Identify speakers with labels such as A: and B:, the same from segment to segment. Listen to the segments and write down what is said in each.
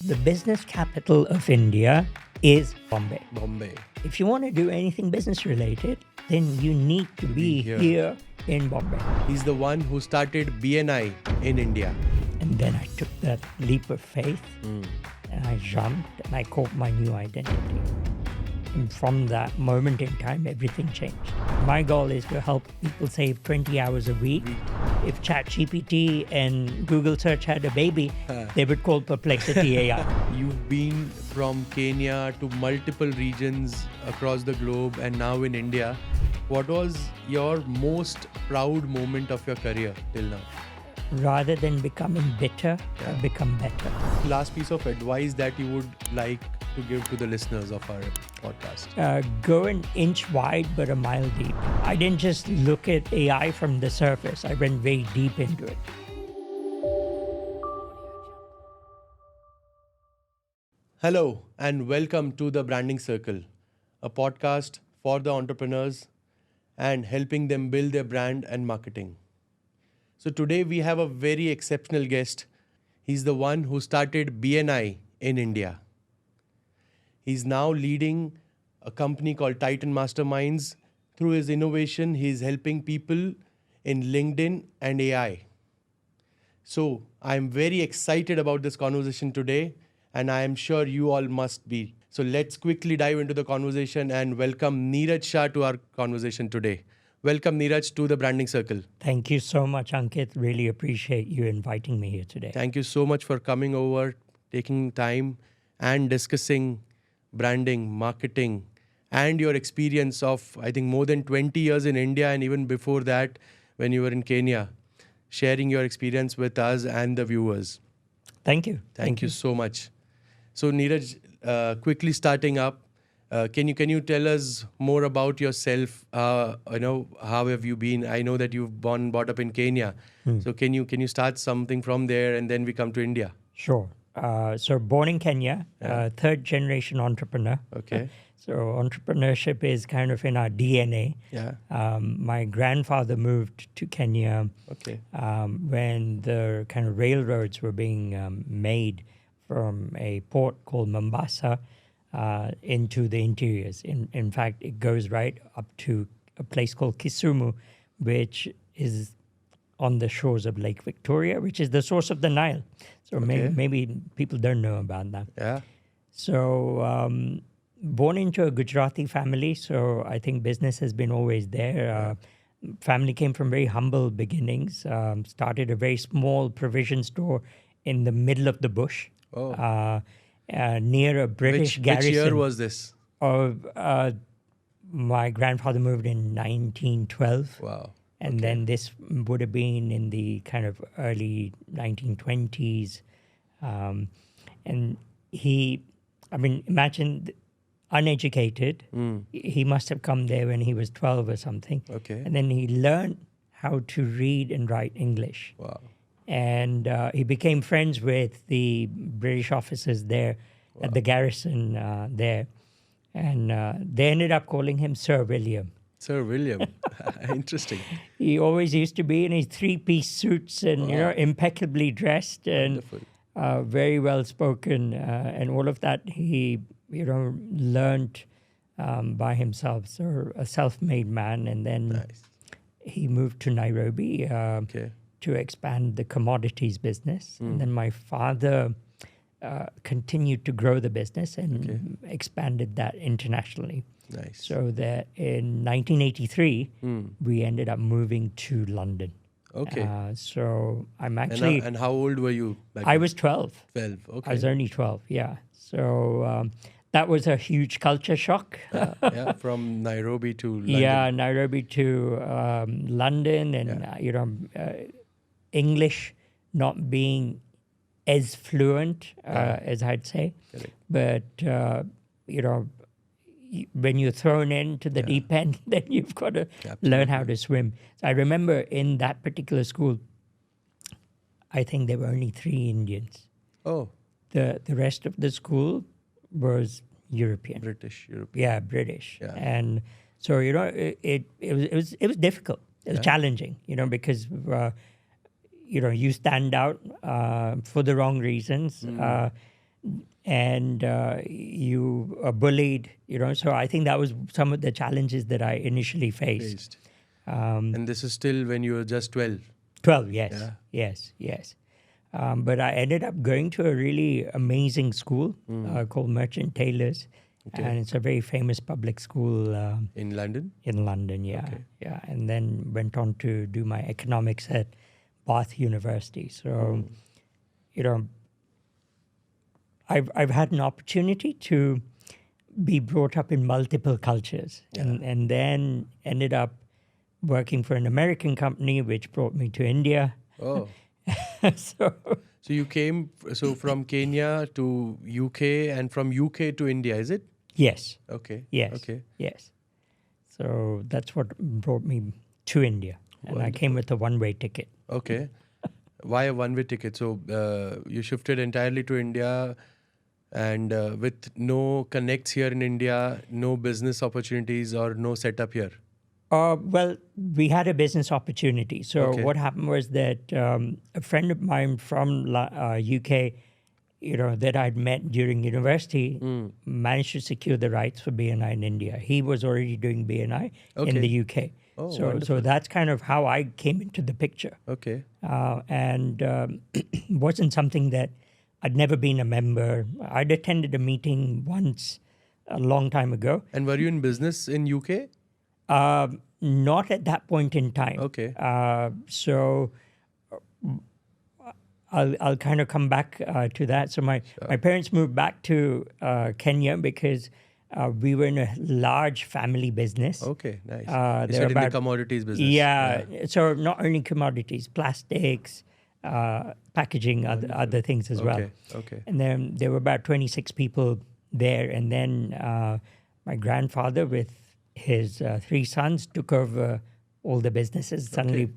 A: The business capital of India is Bombay.
B: Bombay.
A: If you want to do anything business related, then you need to be here in Bombay.
B: He's the one who started BNI in India.
A: And then I took that leap of faith and I jumped and I caught my new identity. And from that moment in time, everything changed. My goal is to help people save 20 hours a week. If Chat GPT and Google search had a baby, they would call Perplexity AI.
B: You've been from Kenya to multiple regions across the globe and now in India. What was your most proud moment of your career till now?
A: Rather than becoming bitter, I've become better.
B: Last piece of advice that you would like to give to the listeners of our podcast?
A: Go an inch wide but a mile deep. I didn't just look at AI from the surface. I went very deep into it.
B: Hello and welcome to The Branding Circle, a podcast for the entrepreneurs and helping them build their brand and marketing. So today we have a very exceptional guest. He's the one who started BNI in India. He's now leading a company called Titan Masterminds. Through his innovation, he's helping people in LinkedIn and AI. So I'm very excited about this conversation today, and I am sure you all must be. So let's quickly dive into the conversation and welcome Neeraj Shah to our conversation today. Welcome, Neeraj, to the Branding Circle.
A: Thank you so much, Ankit. Really appreciate you inviting me here today.
B: Thank you so much for coming over, taking time and discussing branding, marketing, and your experience of, I think, more than 20 years in India and even before that when you were in Kenya, sharing your experience with us and the viewers.
A: Thank you.
B: Thank you so much. So, Neeraj, quickly starting up, can you tell us more about yourself? How have you been? I know that you've brought up in Kenya. So can you start something from there and then we come to India?
A: Sure. So born in Kenya, third generation entrepreneur.
B: Okay.
A: So entrepreneurship is kind of in our DNA.
B: Yeah.
A: My grandfather moved to Kenya when the kind of railroads were being made from a port called Mombasa into the interiors. In fact, it goes right up to a place called Kisumu, which is on the shores of Lake Victoria, which is the source of the Nile. So maybe people don't know about that.
B: Yeah.
A: So born into a Gujarati family, so I think business has been always there. Family came from very humble beginnings, started a very small provision store in the middle of the bush. Near a British garrison.
B: Which year was this?
A: My grandfather moved in 1912.
B: Wow.
A: And then this would have been in the kind of early 1920s. And imagine uneducated. He must have come there when he was 12 or something.
B: Okay.
A: And then he learned how to read and write English.
B: Wow.
A: And he became friends with the British officers there at the garrison there. And they ended up calling him Sir William.
B: Sir William. Interesting.
A: He always used to be in his three-piece suits and, impeccably dressed and very well-spoken. And all of that he, learned by himself. So a self-made man. And then he moved to Nairobi to expand the commodities business. And then my father continued to grow the business and expanded that internationally.
B: Nice.
A: So that in 1983, we ended up moving to London.
B: Okay.
A: So I'm actually...
B: And how old were you back
A: I was 12.
B: 12, okay.
A: I was only 12, yeah. So that was a huge culture shock.
B: From Nairobi to London.
A: Yeah, Nairobi to London and, English not being as fluent as I'd say.
B: Correct.
A: But, when you're thrown into the deep end, then you've got to learn how to swim. So I remember in that particular school, I think there were only 3 Indians.
B: Oh.
A: The rest of the school was European.
B: British.
A: Yeah, British.
B: Yeah.
A: And so, it was difficult. It was challenging, because, you stand out for the wrong reasons. and you are bullied, So I think that was some of the challenges that I initially faced.
B: And this is still when you were just 12?
A: 12, yes. Yeah. Yes. But I ended up going to a really amazing school called Merchant Taylors.
B: Okay.
A: And it's a very famous public school.
B: In London?
A: In London, yeah.
B: Okay.
A: Yeah. And then went on to do my economics at Bath University. So, I've had an opportunity to be brought up in multiple cultures, and then ended up working for an American company, which brought me to India.
B: Oh.
A: So
B: you came from Kenya to UK and from UK to India, is it?
A: Yes.
B: Okay.
A: Yes.
B: Okay.
A: Yes. So that's what brought me to India. And I came with a one-way ticket.
B: Okay. Why a one-way ticket? So you shifted entirely to India and with no connects here in India, no business opportunities or no setup here?
A: Well, we had a business opportunity. So what happened was that a friend of mine from UK, that I'd met during university, managed to secure the rights for BNI in India. He was already doing BNI in the UK.
B: Oh,
A: so that's kind of how I came into the picture.
B: Okay.
A: And wasn't something that I'd never been a member. I'd attended a meeting once a long time ago.
B: And were you in business in UK?
A: Not at that point in time.
B: Okay.
A: So I'll kind of come back to that. So my parents moved back to Kenya because we were in a large family business.
B: Okay, nice. You said in the commodities business.
A: Yeah. So not only commodities, plastics, packaging, other things as well.
B: Okay.
A: And then there were about 26 people there. And then my grandfather with his 3 sons took over all the businesses suddenly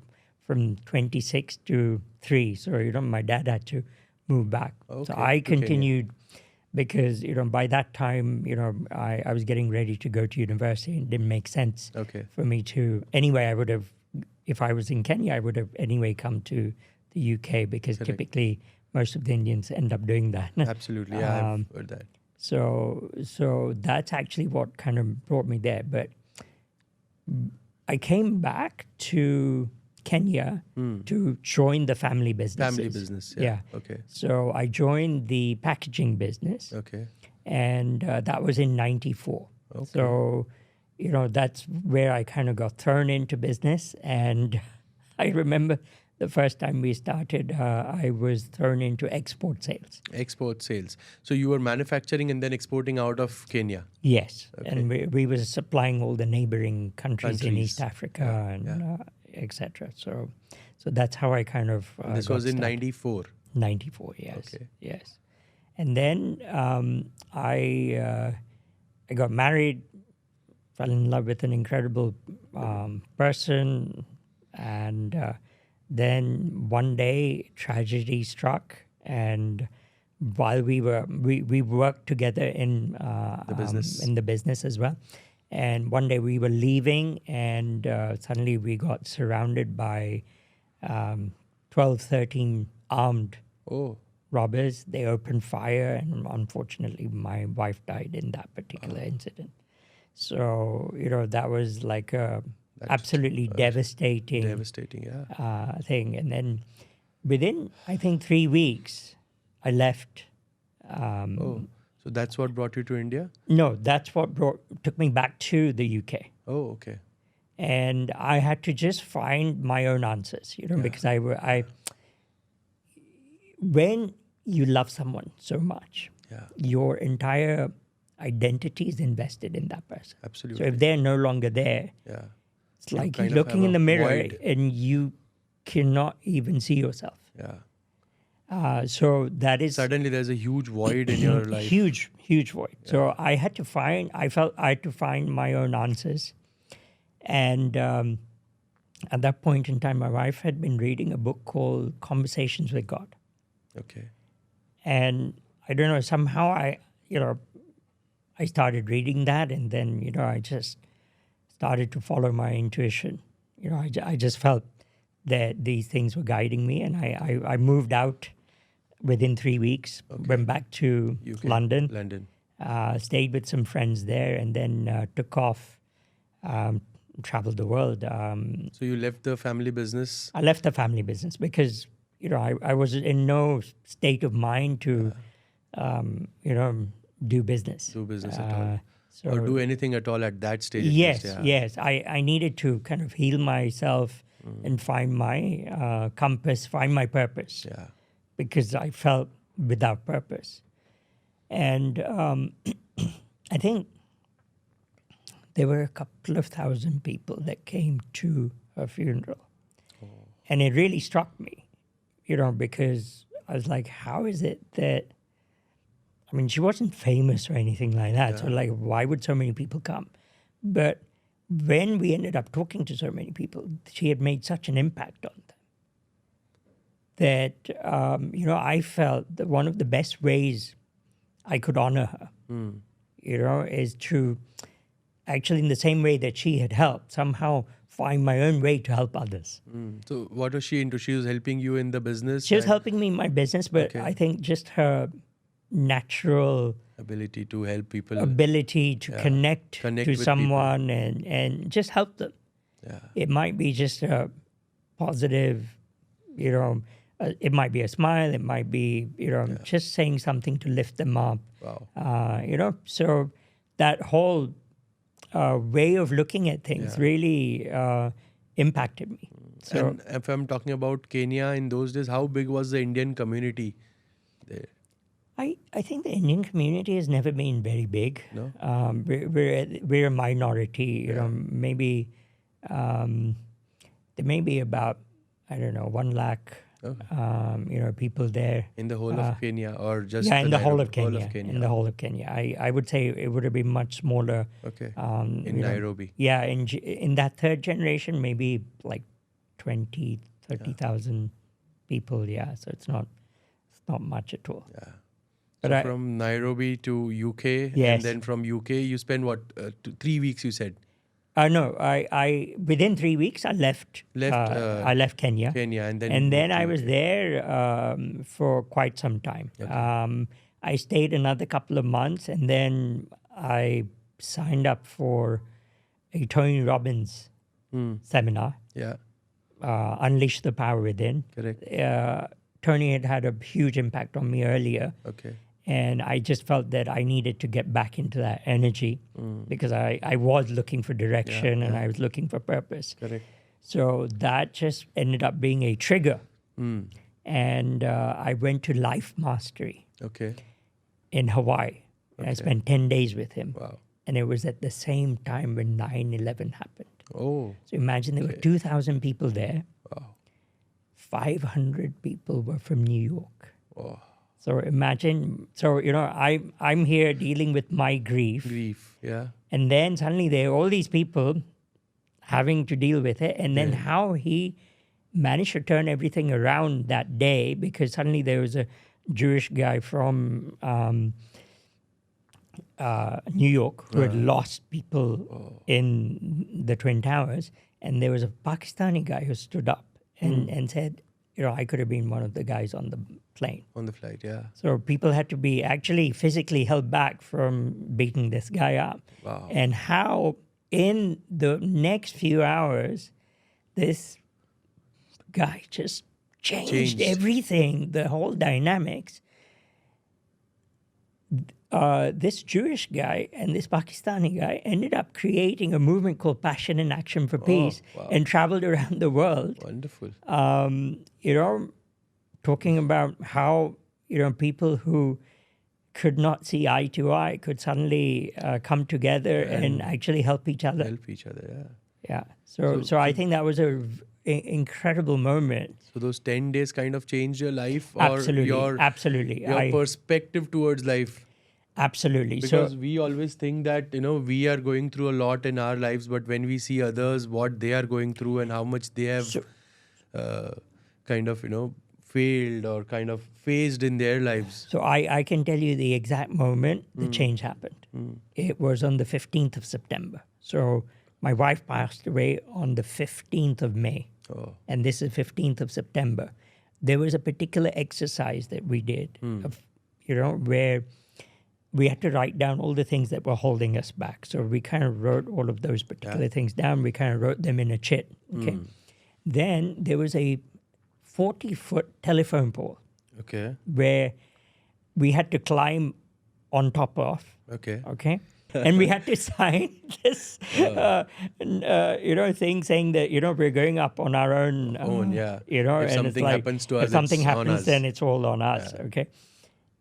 A: from 26 to 3. So, my dad had to move back. So I continued because, by that time, I was getting ready to go to university and it didn't make sense for me to. Anyway, I would have, if I was in Kenya, I would have anyway come to the UK because typically most of the Indians end up doing that.
B: Absolutely, yeah, I've heard that.
A: So that's actually what kind of brought me there. But I came back to Kenya to join the family business.
B: Family business, yeah. Okay.
A: So I joined the packaging business.
B: Okay.
A: And that was in 94.
B: Okay.
A: So, that's where I kind of got thrown into business. And I remember the first time we started, I was thrown into export sales.
B: Export sales. So you were manufacturing and then exporting out of Kenya?
A: Yes. Okay. And we were supplying all the neighboring countries in East Africa and etc. So that's how I kind of
B: this was in 94?
A: 94, yes.
B: Okay.
A: Yes. And then I got married, fell in love with an incredible person, and then one day tragedy struck, and while we worked together in the business as well, and one day we were leaving, and suddenly we got surrounded by 12, 13 armed robbers. They opened fire, and unfortunately my wife died in that particular incident. So that was like a absolutely devastating thing. And then within, I think, 3 weeks, I left.
B: So that's what brought you to India?
A: No, that's what took me back to the UK.
B: Oh, okay.
A: And I had to just find my own answers, because when you love someone so much, your entire identity is invested in that person.
B: Absolutely.
A: So if they're no longer there, it's like you're looking in the mirror and you cannot even see yourself.
B: Yeah.
A: So that is
B: suddenly there's a huge void in your life.
A: Huge void. Yeah. So I felt I had to find my own answers. And at that point in time, my wife had been reading a book called Conversations with God.
B: Okay.
A: And I don't know, somehow I started reading that, and then, I just started to follow my intuition. I just felt that these things were guiding me, and I moved out within 3 weeks. Went back to
B: UK,
A: London. Stayed with some friends there, and then took off, traveled the world.
B: So you left the family business?
A: I left the family business because, I was in no state of mind to, do business.
B: Do business at all.
A: So,
B: or do anything at all at that stage?
A: Yes. I needed to kind of heal myself and find my compass, find my purpose.
B: Yeah.
A: Because I felt without purpose. And I think there were a couple of thousand people that came to her funeral. And it really struck me, because I was like, how is it that, she wasn't famous or anything like that. So like, why would so many people come? But when we ended up talking to so many people, she had made such an impact on them that, I felt that one of the best ways I could honor her, is to actually, in the same way that she had helped, somehow find my own way to help others.
B: So what was she into? She was helping you in the business?
A: She was helping me in my business, but I think just her natural
B: ability to help people,
A: ability to connect to
B: with
A: someone and just help them.
B: Yeah.
A: It might be just a positive, it might be a smile, it might be, just saying something to lift them up.
B: Wow.
A: So that whole way of looking at things really impacted me. So,
B: and if I'm talking about Kenya in those days, how big was the Indian community there?
A: I think the Indian community has never been very big.
B: No?
A: We're a minority. Maybe there may be about 1 lakh. People there.
B: In the whole of Kenya, or just
A: in the whole of Kenya.
B: Kenya.
A: In the whole of Kenya. I would say it would have been much smaller.
B: Okay. In Nairobi.
A: In that third generation, maybe like 20, 30,000 people. Yeah, so it's not much at all.
B: Yeah.
A: But
B: So from Nairobi to UK, and then from UK, you spent 3 weeks, you said?
A: No, I within 3 weeks I left. I left Kenya.
B: And
A: then I was there for quite some time.
B: Okay.
A: I stayed another couple of months, and then I signed up for a Tony Robbins seminar.
B: Yeah.
A: Unleash the Power Within.
B: Correct.
A: Tony had a huge impact on me earlier.
B: Okay.
A: And I just felt that I needed to get back into that energy because I was looking for direction and I was looking for purpose.
B: Correct.
A: So that just ended up being a trigger. And I went to Life Mastery in Hawaii. And I spent 10 days with him.
B: Wow.
A: And it was at the same time when 9/11 happened.
B: Oh.
A: So imagine there were 2,000 people there.
B: Wow.
A: 500 people were from New York.
B: Oh.
A: So imagine, I'm here dealing with my grief.
B: Yeah.
A: And then suddenly there are all these people having to deal with it. And then how he managed to turn everything around that day, because suddenly there was a Jewish guy from New York who had lost people in the Twin Towers. And there was a Pakistani guy who stood up and said, I could have been one of the guys on the plane.
B: On the flight, yeah.
A: So people had to be actually physically held back from beating this guy up.
B: Wow.
A: And how in the next few hours, this guy just changed everything, the whole dynamics. This Jewish guy and this Pakistani guy ended up creating a movement called Passion and Action for Peace and traveled around the world.
B: Wonderful.
A: Talking about how, people who could not see eye to eye could suddenly come together and actually help each other. Yeah. So I think that was a incredible moment.
B: So those 10 days kind of changed your life? Or
A: Absolutely.
B: Your perspective towards life?
A: Absolutely.
B: Because we always think that, we are going through a lot in our lives, but when we see others, what they are going through and how much they have failed or kind of phased in their lives.
A: So I can tell you the exact moment the change happened. It was on the 15th of September. So my wife passed away on the 15th of May.
B: Oh.
A: And this is 15th of September. there was a particular exercise that we did, where we had to write down all the things that were holding us back. So we kind of wrote all of those particular things down. We kind of wrote them in a chit. Okay. Then there was a 40-foot telephone pole.
B: Okay.
A: Where we had to climb on top of.
B: Okay.
A: Okay. And we had to sign this, thing saying that, we're going up on our own.
B: If
A: and
B: something happens to us,
A: if something
B: it's
A: happens,
B: on us.
A: then it's all on us.
B: Yeah.
A: Okay.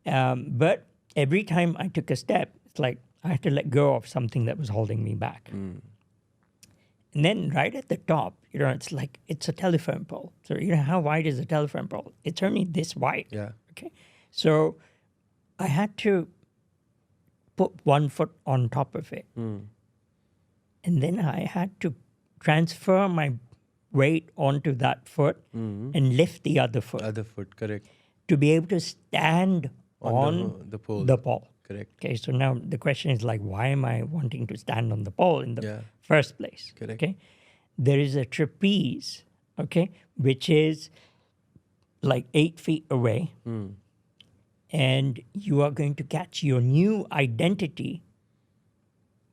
A: But every time I took a step, it's like I had to let go of something that was holding me back. And then right at the top, it's like it's a telephone pole. So, how wide is a telephone pole? It's only this wide.
B: Yeah.
A: Okay. So I had to put one foot on top of it. And then I had to transfer my weight onto that foot and lift the other foot.
B: Other foot, correct.
A: To be able to stand on
B: the pole.
A: The pole.
B: Correct.
A: Okay, so now the question is like, why am I wanting to stand on the pole in the first place?
B: Correct.
A: Okay, there is a trapeze, okay, which is like 8 feet away, and you are going to catch your new identity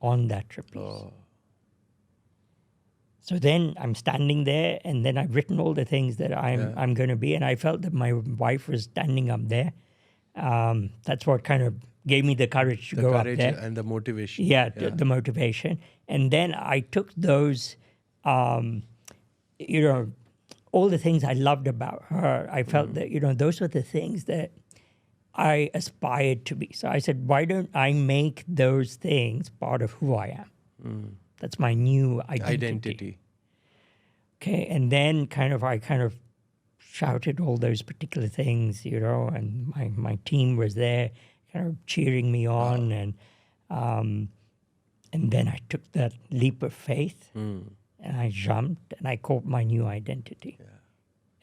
A: on that trapeze. So then I'm standing there, and then I've written all the things that I'm going to be, and I felt that my wife was standing up there. That's what kind of gave me the courage to go up there.
B: And the motivation.
A: The motivation. And then I took those, all the things I loved about her. I felt that, those were the things that I aspired to be. So I said, why don't I make those things part of who I am? That's my new identity. Okay, and then I kind of shouted all those particular things, and my team was there kind of cheering me on. And then I took that leap of faith and I jumped and I caught my new identity. Yeah.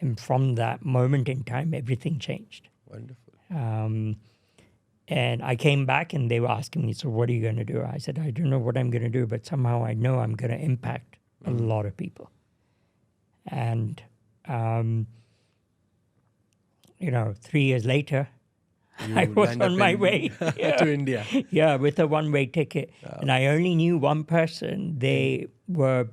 A: And from that moment in time, everything changed.
B: Wonderful.
A: And I came back and they were asking me, so what are you going to do? I said, I don't know what I'm going to do, but somehow I know I'm going to impact a lot of people. And, 3 years later, I was on my way
B: to India.
A: Yeah, with a one-way ticket. Wow. And I only knew one person. They were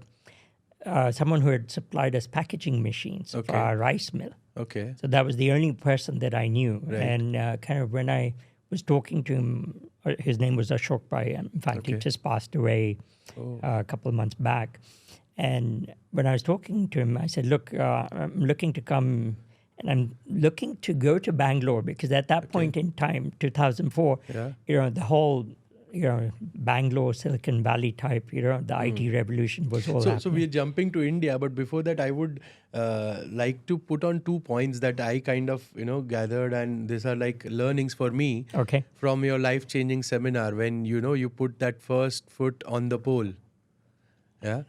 A: someone who had supplied us packaging machines for our rice mill.
B: Okay.
A: So that was the only person that I knew.
B: Right.
A: And kind of when I was talking to him, his name was Ashok Pai. In fact, he just passed away a couple of months back. And when I was talking to him, I said, look, I'm looking to come... And I'm looking to go to Bangalore because at that point in time, 2004, the whole, Bangalore, Silicon Valley type, the IT revolution was all happening.
B: So we're jumping to India, but before that, I would like to put on 2 points that I kind of, gathered, and these are like learnings for me from your life-changing seminar when, you put that first foot on the pole. Yeah.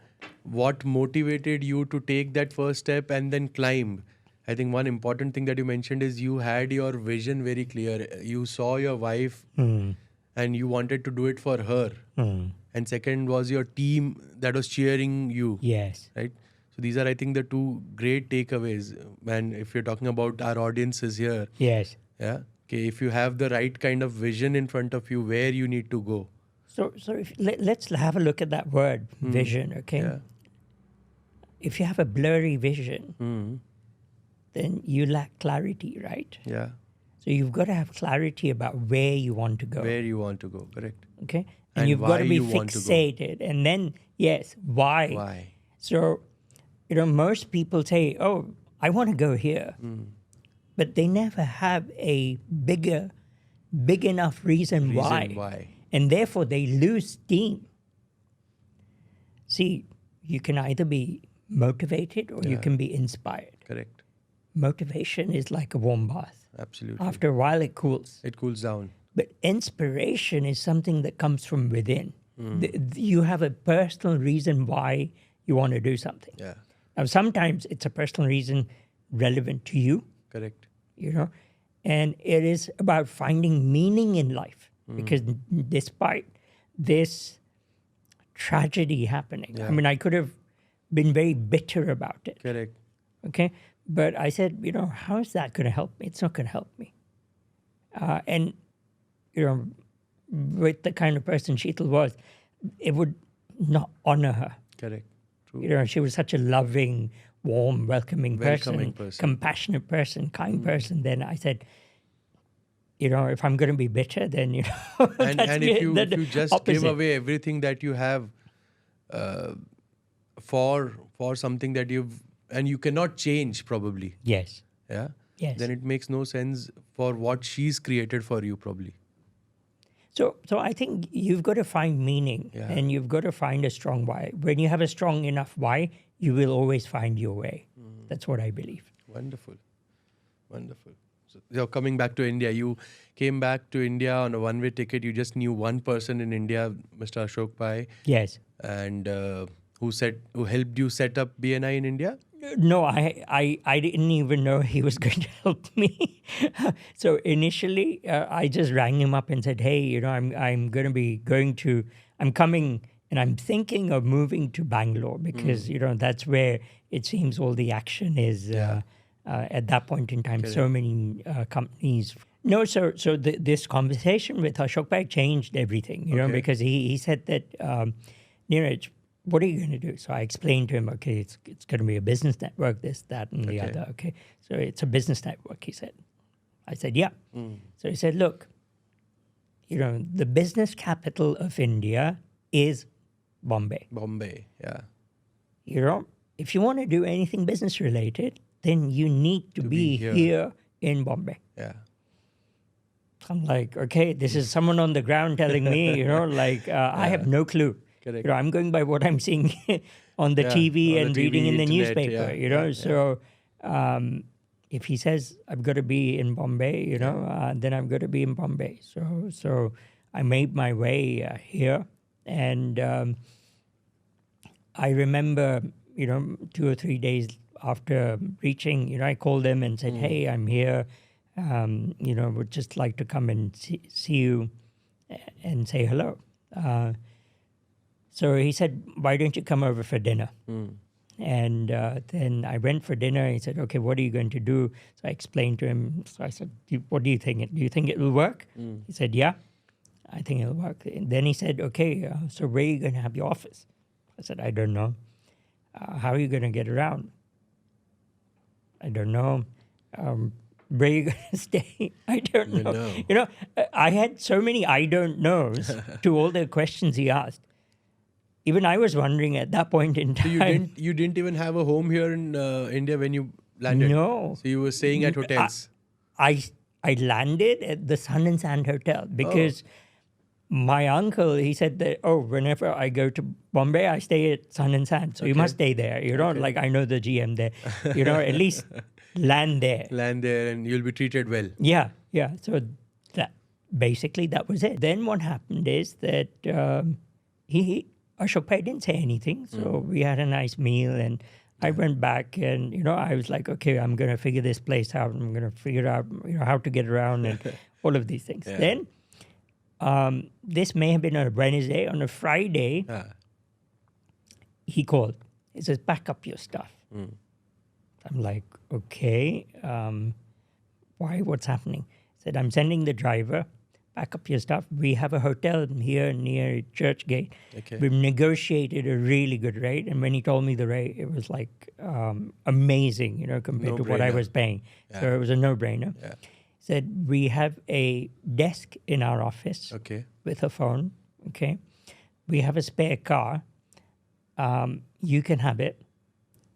B: What motivated you to take that first step and then climb? I think one important thing that you mentioned is you had your vision very clear. You saw your wife and you wanted to do it for her. And second was your team that was cheering you.
A: Yes.
B: Right? So these are, I think, the 2 great takeaways. And if you're talking about our audiences here.
A: Yes.
B: Yeah. Okay. If you have the right kind of vision in front of you, where you need to go.
A: So let's have a look at that word, vision, okay?
B: Yeah.
A: If you have a blurry vision, then you lack clarity, right?
B: Yeah.
A: So you've got to have clarity about where you want to go.
B: Where you want to go, correct.
A: Okay? And you've got to be fixated. And then, yes, why?
B: Why?
A: So, most people say, oh, I want to go here. But they never have a big enough reason why. And therefore, they lose steam. See, you can either be motivated or you can be inspired.
B: Correct.
A: Motivation is like a warm bath.
B: Absolutely.
A: After a while, it cools.
B: It cools down.
A: But inspiration is something that comes from within. You have a personal reason why you want to do something.
B: Yeah.
A: Now, sometimes it's a personal reason relevant to you.
B: Correct.
A: And it is about finding meaning in life. Because despite this tragedy happening, I mean, I could have been very bitter about it.
B: Correct.
A: Okay? But I said, how is that going to help me? It's not going to help me. And, with the kind of person Sheetal was, it would not honor her.
B: Correct. True.
A: She was such a loving, warm, welcoming person, compassionate person, kind person. Then I said, if I'm going to be bitter, then,
B: and if you just
A: opposite.
B: give away everything that you have for something that and you cannot change probably.
A: Yes.
B: Yeah.
A: Yes.
B: Then it makes no sense for what she's created for you probably.
A: So I think you've got to find meaning and you've got to find a strong why. When you have a strong enough why, you will always find your way. That's what I believe.
B: Wonderful. Wonderful. So coming back to India, you came back to India on a one-way ticket. You just knew one person in India, Mr. Ashok Pai.
A: Yes.
B: And who helped you set up BNI in India?
A: No, I didn't even know he was going to help me. So initially, I just rang him up and said, "Hey, I'm going to be I'm coming, and I'm thinking of moving to Bangalore because that's where it seems all the action is at that point in time. Correct. So many companies." No, so this conversation with Ashok Pai changed everything, because he said that, Neeraj, what are you going to do? So I explained to him, okay, it's going to be a business network, this, that, and the other. Okay, so it's a business network, he said. I said, yeah. So he said, look, the business capital of India is Bombay.
B: Bombay, yeah.
A: If you want to do anything business related, then you need to be here in Bombay.
B: Yeah.
A: I'm like, okay, this is someone on the ground telling me, I have no clue.
B: Correct.
A: I'm going by what I'm seeing on the TV and reading in the newspaper, So if he says I've got to be in Bombay, then I've got to be in Bombay. So I made my way here. And I remember, 2 or 3 days after reaching, I called them and said, hey, I'm here. Would just like to come and see you and say hello. So he said, why don't you come over for dinner? And then I went for dinner. He said, okay, what are you going to do? So I explained to him. So I said, what do you think? Do you think it will work? He said, yeah, I think it'll work. And then he said, okay, so where are you going to have your office? I said, I don't know. How are you going to get around? I don't know. Where are you going to stay? I don't know. I had so many I don't knows to all the questions he asked. Even I was wondering at that point in time.
B: So you didn't even have a home here in India when you landed?
A: No.
B: So you were staying at hotels?
A: I landed at the Sun and Sand Hotel because my uncle, he said that, whenever I go to Bombay, I stay at Sun and Sand. So you must stay there. I know the GM there. At least land there.
B: Land there and you'll be treated well.
A: Yeah. So that was it. Then what happened is that Ashok Pai didn't say anything. So we had a nice meal and I went back and, I was like, okay, I'm going to figure this place out. I'm going to figure out, how to get around and all of these things. Then this may have been a Wednesday. On a Friday, he called. He says, pack up your stuff. I'm like, okay, why? What's happening? He said, I'm sending the driver. Pack up your stuff. We have a hotel here near Churchgate.
B: Okay.
A: We've negotiated a really good rate. And when he told me the rate, it was like amazing, compared to what I was paying. Yeah. So it was a no-brainer. Yeah. He said, we have a desk in our office with a phone. Okay. We have a spare car. You can have it.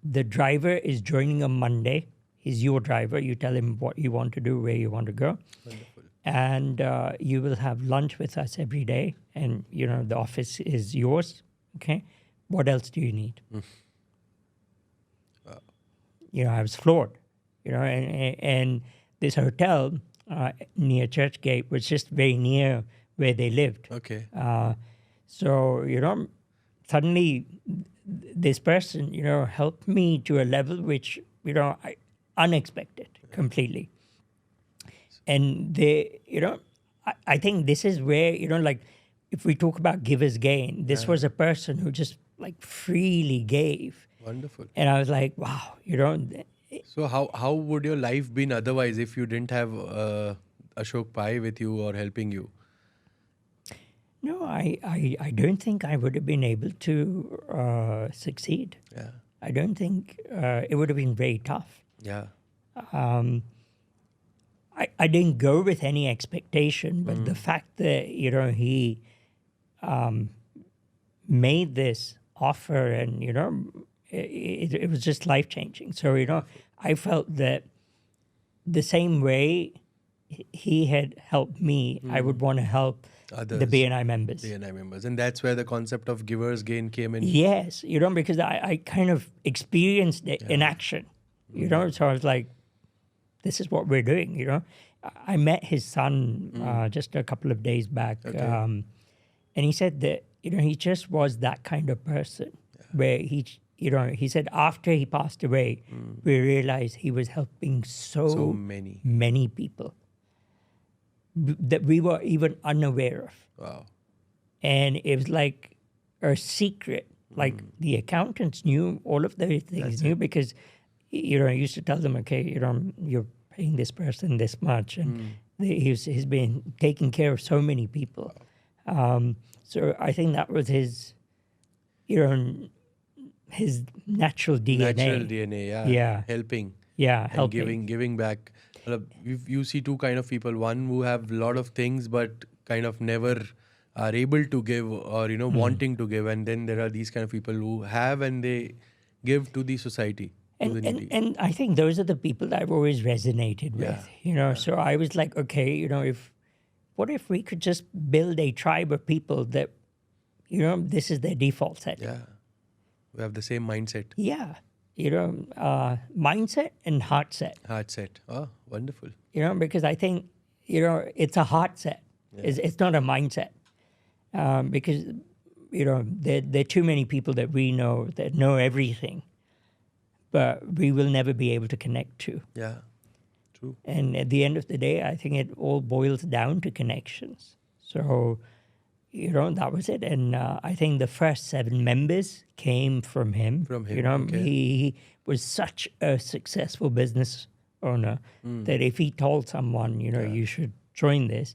A: The driver is joining on Monday. He's your driver. You tell him what you want to do, where you want to go.
B: Wonderful.
A: And you will have lunch with us every day. And, the office is yours. Okay. What else do you need? I was floored. And this hotel near Churchgate was just very near where they lived.
B: Okay.
A: So, suddenly this person, helped me to a level which, unexpected completely. And they, I think this is where, if we talk about givers gain, this was a person who just freely gave.
B: Wonderful.
A: And I was like, wow,
B: So how would your life been otherwise if you didn't have Ashok Pai with you or helping you?
A: No, I don't think I would have been able to succeed.
B: Yeah.
A: I don't think it would have been very tough.
B: Yeah.
A: I didn't go with any expectation, but the fact that, he made this offer and, it was just life-changing. So, I felt that the same way he had helped me, I would want to help the
B: Others.
A: BNI members.
B: BNI members. And that's where the concept of giver's gain came in.
A: Yes, because I kind of experienced it in action, so I was like, this is what we're doing, I met his son just a couple of days back, and he said that, he just was that kind of person where he said after he passed away, we realized he was helping so many people that we were even unaware of.
B: Wow.
A: And it was like a secret. Like the accountants knew all of those things, because, I used to tell them, okay, you're paying this person this much. And he's been taking care of so many people. So I think that was his, his natural DNA.
B: Natural DNA, yeah.
A: Yeah.
B: Helping.
A: Yeah,
B: And
A: helping.
B: giving back. You see two kind of people. One who have a lot of things but kind of never are able to give or, wanting to give. And then there are these kind of people who have and they give to the society.
A: And I think those are the people that I've always resonated with, So I was like, okay, what if we could just build a tribe of people that, this is their default setting?
B: Yeah. We have the same mindset.
A: Yeah. Mindset and heart set.
B: Heart set. Oh, wonderful.
A: Because I think, it's a heart set. It's not a mindset. Because, there are too many people that we know that know everything, but we will never be able to connect to.
B: Yeah, true.
A: And at the end of the day, I think it all boils down to connections. So, that was it. And I think the first 7 members came from him.
B: From him, okay.
A: He was such a successful business owner that if he told someone, you should join this,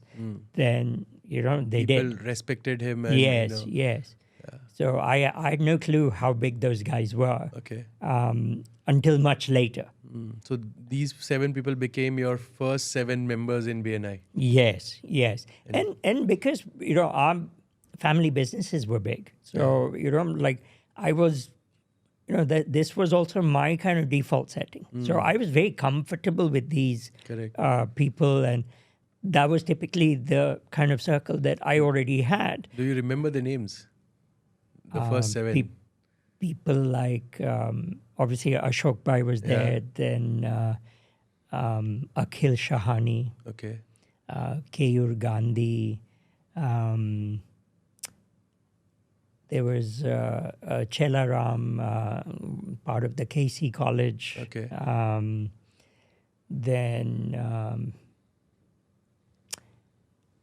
A: then, they did.
B: People respected him. And,
A: Yes. Yeah. So I had no clue how big those guys were.
B: Okay.
A: Until much later.
B: So these 7 people became your first 7 members in BNI.
A: Yes. And because, our family businesses were big. So, like I was, that this was also my kind of default setting. So I was very comfortable with these people, and that was typically the kind of circle that I already had.
B: Do you remember the names? The first 7?
A: People like, obviously Ashok Pai was there, then Akhil Shahani,
B: Okay.
A: Keyur Gandhi, there was Chelaram, part of the KC College.
B: Okay.
A: Then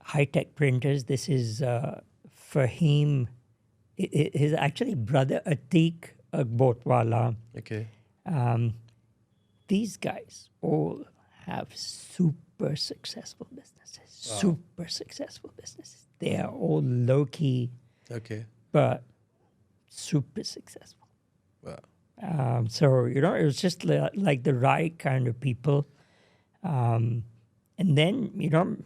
A: high-tech printers. This is Fahim. His actually brother Atik Botwala.
B: Okay.
A: These guys all have super successful businesses.
B: Wow.
A: Super successful businesses. They are all low-key,
B: Okay.
A: but super successful.
B: Wow.
A: So, it was just like the right kind of people. And then,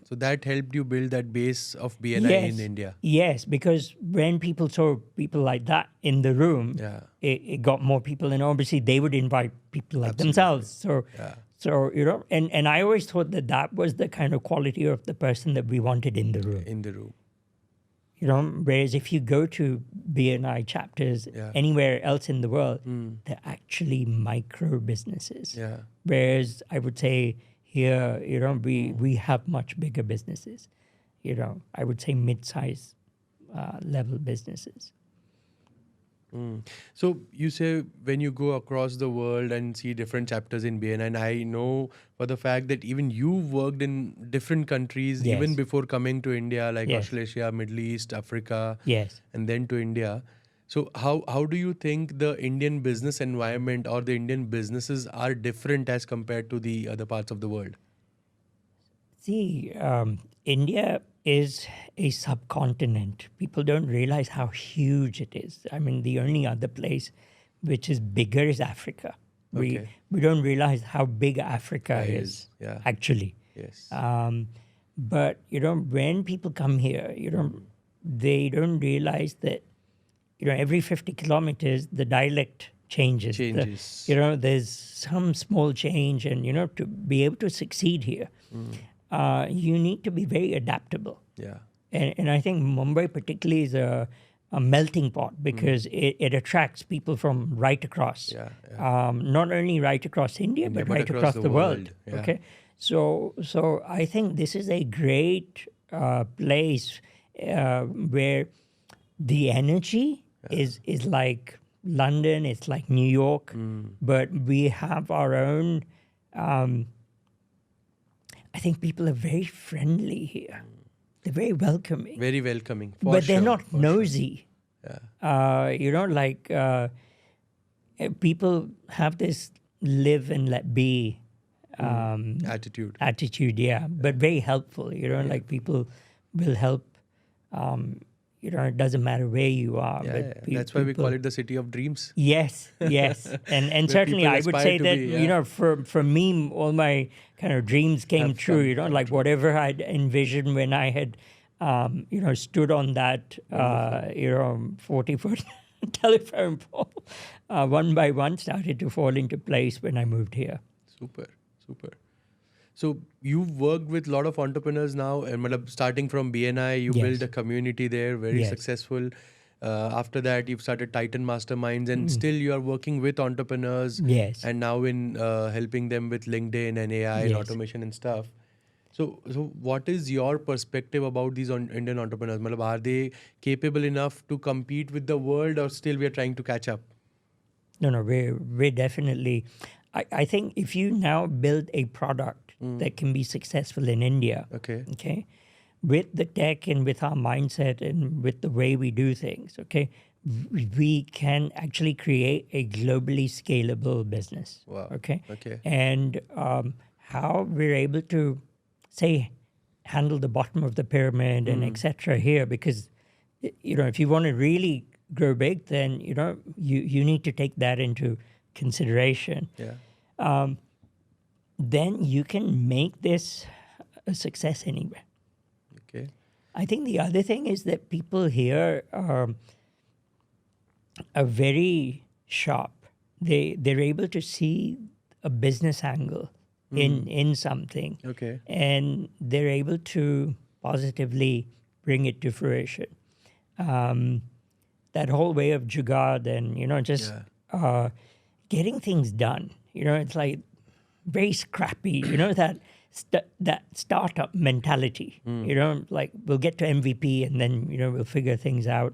B: So that helped you build that base of BNI in India.
A: Yes, because when people saw people like that in the room, it got more people. And obviously, they would invite people like themselves. So, and I always thought that was the kind of quality of the person that we wanted in the room.
B: In the room.
A: Whereas if you go to BNI chapters anywhere else in the world, they're actually micro businesses.
B: Yeah.
A: Whereas I would say here, we have much bigger businesses. I would say mid-size level businesses.
B: So you say when you go across the world and see different chapters in BNI, and I know for the fact that even you worked in different countries even before coming to India, like Australasia, Middle East, Africa,
A: Yes.
B: and then to India. So how do you think the Indian business environment or the Indian businesses are different as compared to the other parts of the world?
A: See, India is a subcontinent. People don't realize how huge it is. I mean, the only other place which is bigger is Africa.
B: Okay.
A: We don't realize how big Africa is, actually.
B: Yes.
A: But, when people come here, they don't realize that, every 50 kilometers, the dialect changes. There's some small change. And, to be able to succeed here, you need to be very adaptable.
B: Yeah.
A: And I think Mumbai particularly is a melting pot because it attracts people from right across. Not only right across India, but right across the world.
B: Yeah.
A: Okay. So I think this is a great place where the energy is like London, it's like New York, but we have our own. I think people are very friendly here. They're very welcoming.
B: Very welcoming.
A: But they're not nosy.
B: Yeah.
A: People have this live and let be
B: attitude.
A: But very helpful. Like people will help. It doesn't matter where you are.
B: That's why we call it the city of dreams.
A: Yes. And certainly I would say that, for me, all my kind of dreams came true, like whatever I'd envisioned when I had, stood on that, 40-foot telephone pole, one by one started to fall into place when I moved here.
B: Super. So you've worked with a lot of entrepreneurs now, and starting from BNI, you built a community there, very successful. After that, you've started Titan Masterminds, and still you are working with entrepreneurs.
A: Yes.
B: And now in helping them with LinkedIn and AI and automation and stuff. So what is your perspective about these Indian entrepreneurs? Are they capable enough to compete with the world, or still we are trying to catch up?
A: No, we're definitely. I think if you now build a product that can be successful in India, okay, with the tech and with our mindset and with the way we do things, okay, we can actually create a globally scalable business.
B: Wow.
A: Okay. And how we're able to, say, handle the bottom of the pyramid and etc. here, because if you want to really grow big, then you need to take that into consideration. Then you can make this a success anywhere.
B: Okay.
A: I think the other thing is that people here are very sharp. They're able to see a business angle in something.
B: Okay.
A: And they're able to positively bring it to fruition. That whole way of jugaad and, just getting things done. It's like very scrappy, that startup mentality, like we'll get to MVP and then, we'll figure things out.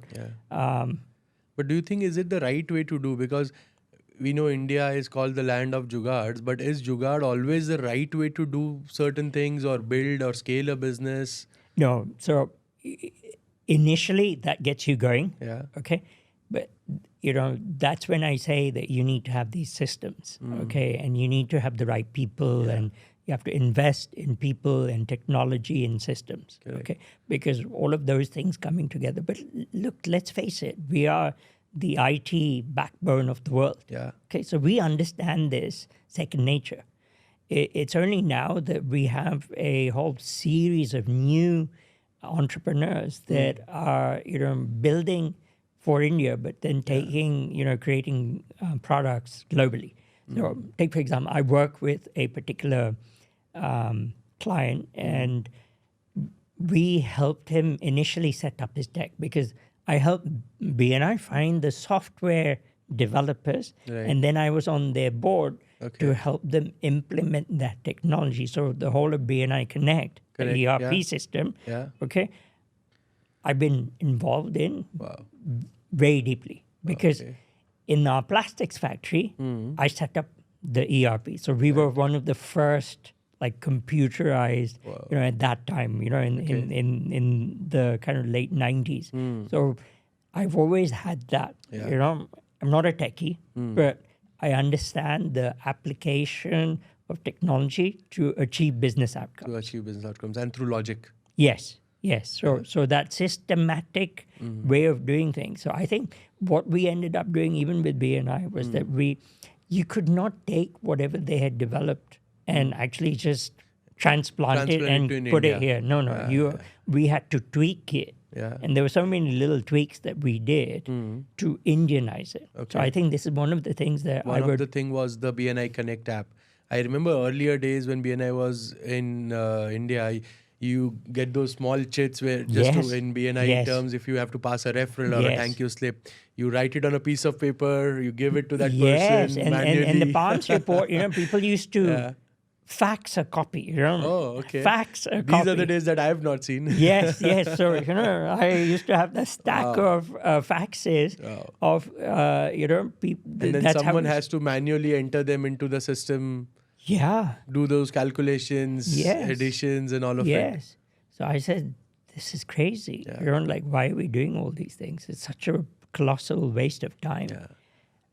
B: But do you think, is it the right way to do? Because we know India is called the land of jugaads, but is jugaad always the right way to do certain things or build or scale a business?
A: No. So initially that gets you going. Okay. But, that's when I say that you need to have these systems, okay? And you need to have the right people and you have to invest in people and technology and systems, okay? Because all of those things coming together. But look, let's face it, we are the IT backbone of the world. Okay, so we understand this second nature. It's only now that we have a whole series of new entrepreneurs that are, building for India, but then taking, creating products globally. So take, for example, I work with a particular client and we helped him initially set up his tech because I helped BNI find the software developers and then I was on their board to help them implement that technology. So the whole of BNI Connect, the ERP system, okay, I've been involved in very deeply because in our plastics factory, I set up the ERP. So we were one of the first like computerized, at that time, in the kind of late 90s. So I've always had that.
B: Yeah.
A: You know, I'm not a techie, but I understand the application of technology to achieve business outcomes.
B: To achieve business outcomes and through logic.
A: Yes. So that systematic way of doing things. So I think what we ended up doing, even with BNI, was that you could not take whatever they had developed and actually just transplant it and put it here. No. We had to tweak it.
B: Yeah.
A: And there were so many little tweaks that we did to Indianize it.
B: Okay.
A: So I think this is one of the things that
B: One of the thing was the BNI Connect app. I remember earlier days when BNI was in India, you get those small chits where in BNI terms, if you have to pass a referral or a thank you slip, you write it on a piece of paper, you give it to that person manually.
A: And the Palms report, people used to fax a copy,
B: Oh, okay.
A: Fax a copy.
B: These are the days that I have not seen.
A: Yes. So, I used to have the stack of faxes of, people.
B: And then someone has to manually enter them into the system.
A: Yeah.
B: Do those calculations, additions and all of it.
A: Yes. So I said, this is crazy.
B: Yeah.
A: Why are we doing all these things? It's such a colossal waste of time.
B: Yeah.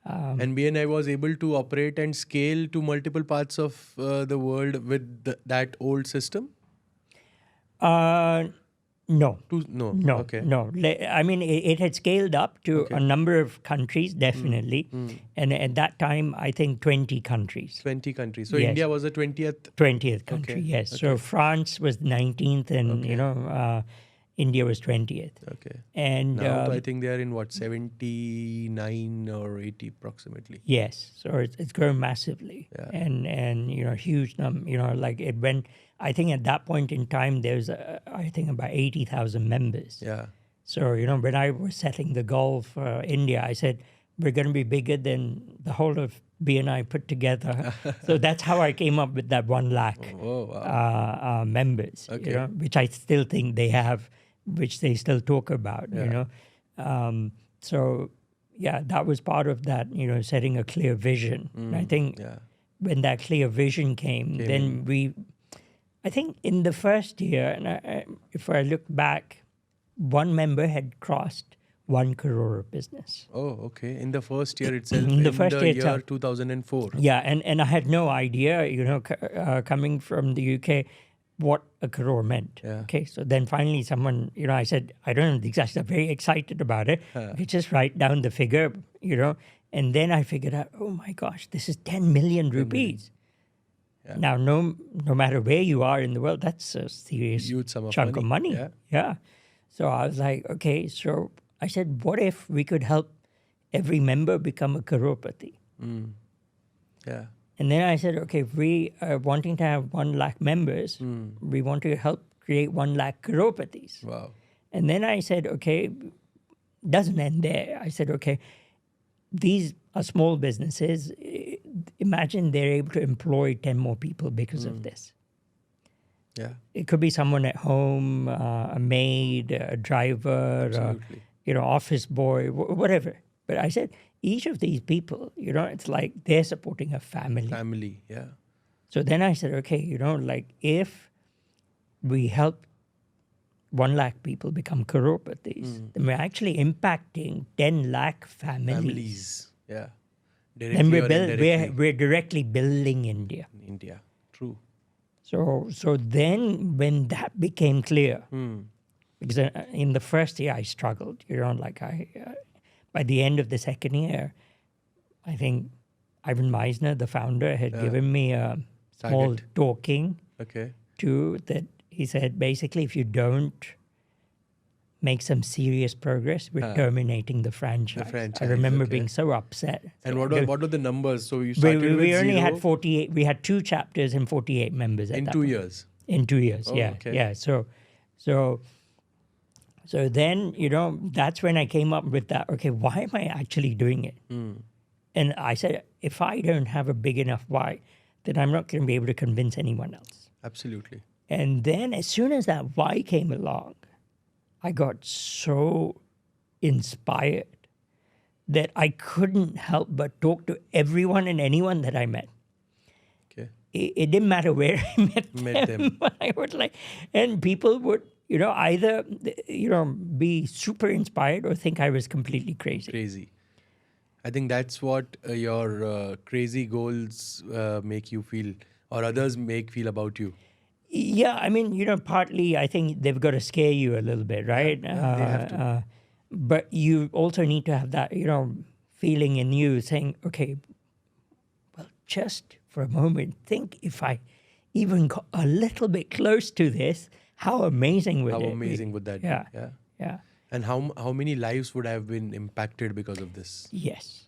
B: And BNI was able to operate and scale to multiple parts of the world with that old system?
A: No.
B: Okay.
A: No. I mean, it had scaled up to a number of countries, definitely. And at that time, I think 20 countries.
B: 20 countries. So India was the 20th?
A: 20th country, yes. Okay. So France was 19th and, India was 20th.
B: Okay.
A: And
B: now I think they are in 79 or 80 approximately.
A: Yes. So it's grown massively.
B: Yeah.
A: And huge number, it went, I think at that point in time, there's, I think about 80,000 members.
B: Yeah.
A: So, when I was setting the goal for India, I said, we're going to be bigger than the whole of BNI put together. So that's how I came up with that 1 lakh members, which I still think they have, which they still talk about, So, that was part of that, setting a clear vision. And I think when that clear vision came then I think in the first year, and if I look back, one member had crossed 1 crore of business.
B: Oh, okay. In the first year itself,
A: in the year
B: 2004.
A: Yeah, and I had no idea, coming from the UK, what a crore meant.
B: Yeah.
A: Okay, so then finally someone, I said, I don't know the exact, I'm very excited about it. You just write down the figure, and then I figured out, oh my gosh, this is 10 million rupees. Yeah. Now, no matter where you are in the world, that's a serious chunk of money. Yeah. So I was like, okay, so I said, what if we could help every member become a crorepati?
B: Yeah.
A: And then I said, okay, if we are wanting to have 1 lakh members, we want to help create 1 lakh crorepatis.
B: Wow.
A: And then I said, okay, doesn't end there. I said, okay, these are small businesses. Imagine they're able to employ 10 more people because of this.
B: Yeah.
A: It could be someone at home, a maid, a driver, office boy, whatever. But I said, each of these people, it's like they're supporting a family.
B: Family, yeah.
A: So then I said, okay, if we help 1 lakh people become croropatis, then we're actually impacting 10 lakh families.
B: Yeah.
A: Then we're directly building India.
B: India, true.
A: So then when that became clear, because in the first year I struggled, by the end of the second year, I think Ivan Misner, the founder, had given me a small talking to that. He said, basically, if you don't make some serious progress, we're terminating the franchise. I remember being so upset.
B: And what were the numbers? So you started with
A: we only
B: zero?
A: had 48. We had 2 chapters and 48 members at
B: in
A: that
B: 2
A: point.
B: years.
A: In 2 years,
B: Oh,
A: yeah,
B: okay.
A: yeah. So then that's when I came up with that. Okay, why am I actually doing it? And I said, if I don't have a big enough why, then I'm not going to be able to convince anyone else.
B: Absolutely.
A: And then as soon as that why came along, I got so inspired that I couldn't help but talk to everyone and anyone that I met.
B: Okay.
A: It didn't matter where I met them. I would and people would, either, be super inspired or think I was completely crazy.
B: Crazy. I think that's what your crazy goals make you feel, or others make feel about you.
A: Yeah, I mean, partly I think they've got to scare you a little bit, right?
B: Yeah, they have to.
A: But you also need to have that, feeling in you saying, okay, well, just for a moment, think if I even got a little bit close to this, how amazing would it be?
B: How amazing would that
A: Yeah.
B: be? Yeah.
A: Yeah.
B: And how many lives would have been impacted because of this?
A: Yes.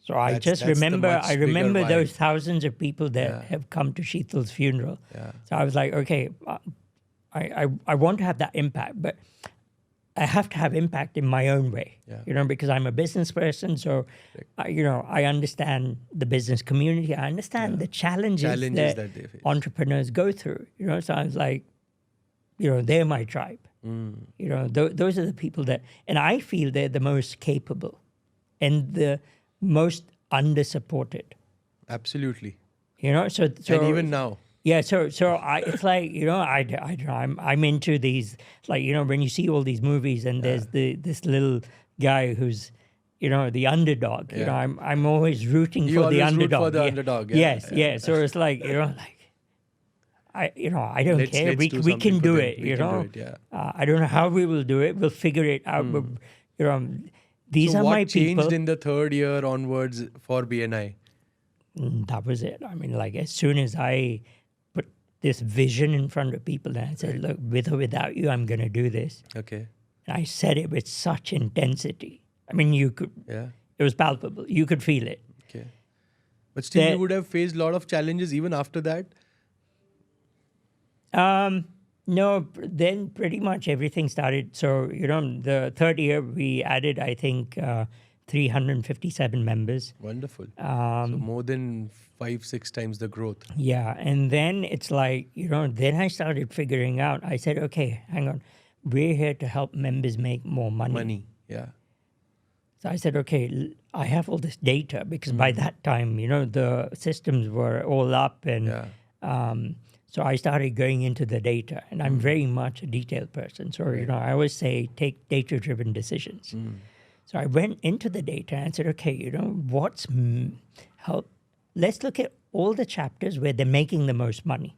A: So I
B: That's
A: just
B: the
A: remember,
B: much
A: I
B: bigger
A: remember
B: why.
A: those thousands of people that
B: Yeah.
A: have come to Sheetal's funeral.
B: Yeah.
A: So I was like, okay, I want to have that impact, but I have to have impact in my own way, because I'm a business person. So, I understand the business community. I understand the challenges that
B: they face.
A: entrepreneurs go through, So I was like, they're my tribe. Those are the people that, and I feel they're the most capable and the most under-supported.
B: Absolutely.
A: So
B: And even now.
A: yeah, so it's like, I'm into these, like, when you see all these movies and there's this little guy who's, the underdog. I'm always rooting
B: You
A: for the
B: always root
A: underdog.
B: for the underdog, yeah.
A: Yes. So it's like, I don't care.
B: Let's do
A: We
B: something
A: can
B: for
A: do
B: them.
A: it.
B: We can do it, yeah.
A: I don't know how we will do it. We'll figure it out. But these
B: So
A: are
B: what
A: my
B: changed
A: people.
B: in the third year onwards for BNI?
A: That was it. I mean, like, as soon as I put this vision in front of people and I said, look, with or without you, I'm going to do this.
B: Okay.
A: And I said it with such intensity. I mean, you could.
B: Yeah.
A: It was palpable. You could feel it.
B: Okay. But still, you would have faced a lot of challenges even after that?
A: No, then pretty much everything started. So, the third year we added, I think, 357 members.
B: Wonderful. So more than 5-6 times the growth.
A: Yeah. And then it's like, then I started figuring out, I said, okay, hang on. We're here to help members make more money.
B: Yeah.
A: So I said, okay, I have all this data because by that time, the systems were all up. And so I started going into the data. And I'm very much a detailed person. So, I always say take data-driven decisions. So I went into the data and said, okay, what's help? Let's look at all the chapters where they're making the most money.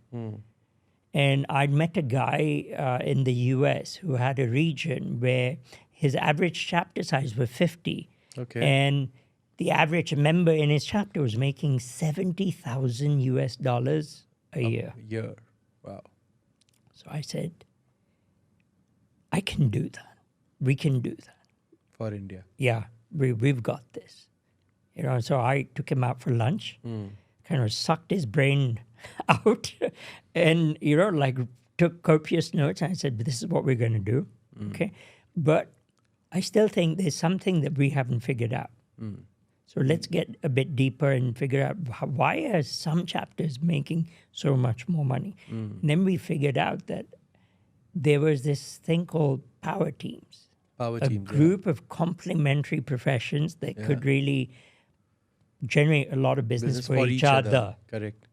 A: And I'd met a guy in the US who had a region where his average chapter size was 50.
B: Okay.
A: And the average member in his chapter was making $70,000 a year.
B: Wow.
A: So I said, I can do that. We can do that.
B: For India.
A: Yeah, we've got this. So I took him out for lunch, kind of sucked his brain out and, took copious notes. And I said, this is what we're going to do. Okay. But I still think there's something that we haven't figured out. So let's get a bit deeper and figure out why are some chapters making so much more money. And then we figured out that there was this thing called power teams. A group of complementary professions that could really generate a lot of business for each other.
B: Correct.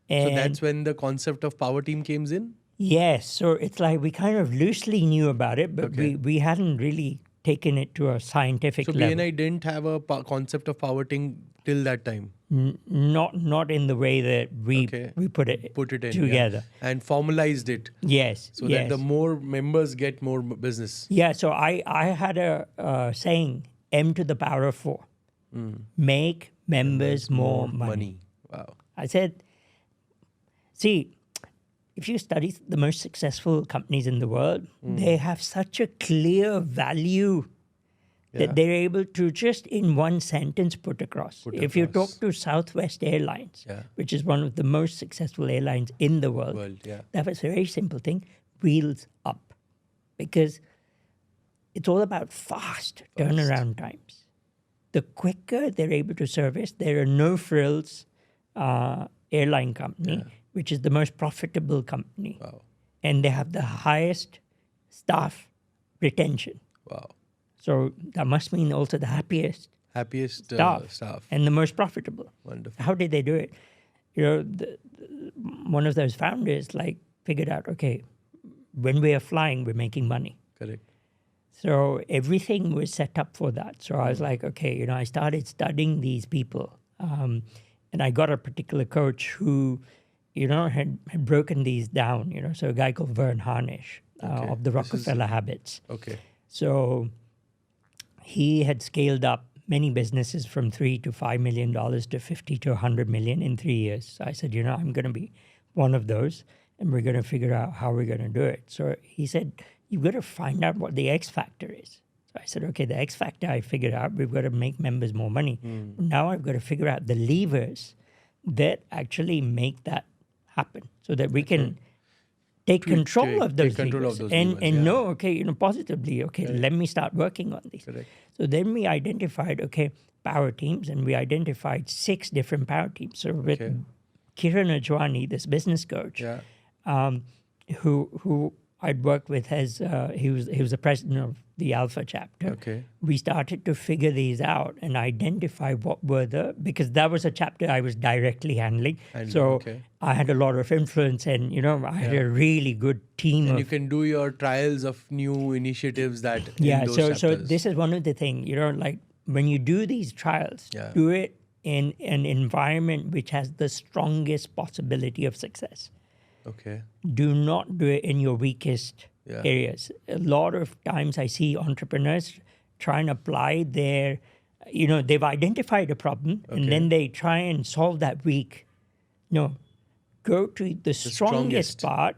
A: And
B: so that's when the concept of power team came in?
A: Yes. So it's like we kind of loosely knew about it, but we hadn't really taken it to a scientific level.
B: So BNI didn't have a concept of power team till that time?
A: Not in the way that we put it
B: in
A: together.
B: Yeah. And formalized it.
A: Yes.
B: So that the more members get more business.
A: Yeah. So I had a saying, M to the power of 4. Make members more money.
B: Wow.
A: I said, see, if you study the most successful companies in the world, they have such a clear value that they're able to just in one sentence put across. If you talk to Southwest Airlines, which is one of the most successful airlines in the world, that was a very simple thing, wheels up. Because it's all about fast turnaround times. The quicker they're able to service, they're a no-frills airline company, which is the most profitable company.
B: Wow.
A: And they have the highest staff retention.
B: Wow.
A: So that must mean also the happiest
B: staff.
A: And the most profitable.
B: Wonderful.
A: How did they do it? One of those founders figured out, okay, when we are flying, we're making money.
B: Correct.
A: So everything was set up for that. So I was like, okay, I started studying these people. And I got a particular coach who, had broken these down, So a guy called Vern Harnish of the Rockefeller Habits.
B: Okay.
A: So he had scaled up many businesses from $3 to $5 million to 50 to 100 million in 3 years. So I said, I'm going to be one of those, and we're going to figure out how we're going to do it. So he said, you've got to find out what the X factor is. So I said, okay, the X factor I figured out, we've got to make members more money. Now I've got to figure out the levers that actually make that happen so that we can take control of those levers and know, okay, positively, okay, let me start working on these.
B: Correct.
A: So then we identified, okay, power teams, and we identified 6 different power teams. So with Kiran Ajwani, this business coach, who I'd worked with as he was the president of the Alpha chapter.
B: Okay.
A: We started to figure these out and identify what were because that was a chapter I was directly handling. So I had a lot of influence, and I had a really good team.
B: And you can do your trials of new initiatives that in those
A: so
B: chapters.
A: this is one of the things, like when you do these trials, do it in an environment which has the strongest possibility of success.
B: Okay.
A: Do not do it in your weakest areas. A lot of times I see entrepreneurs try and apply their, they've identified a problem and then they try and solve that weak. No, go to the strongest part,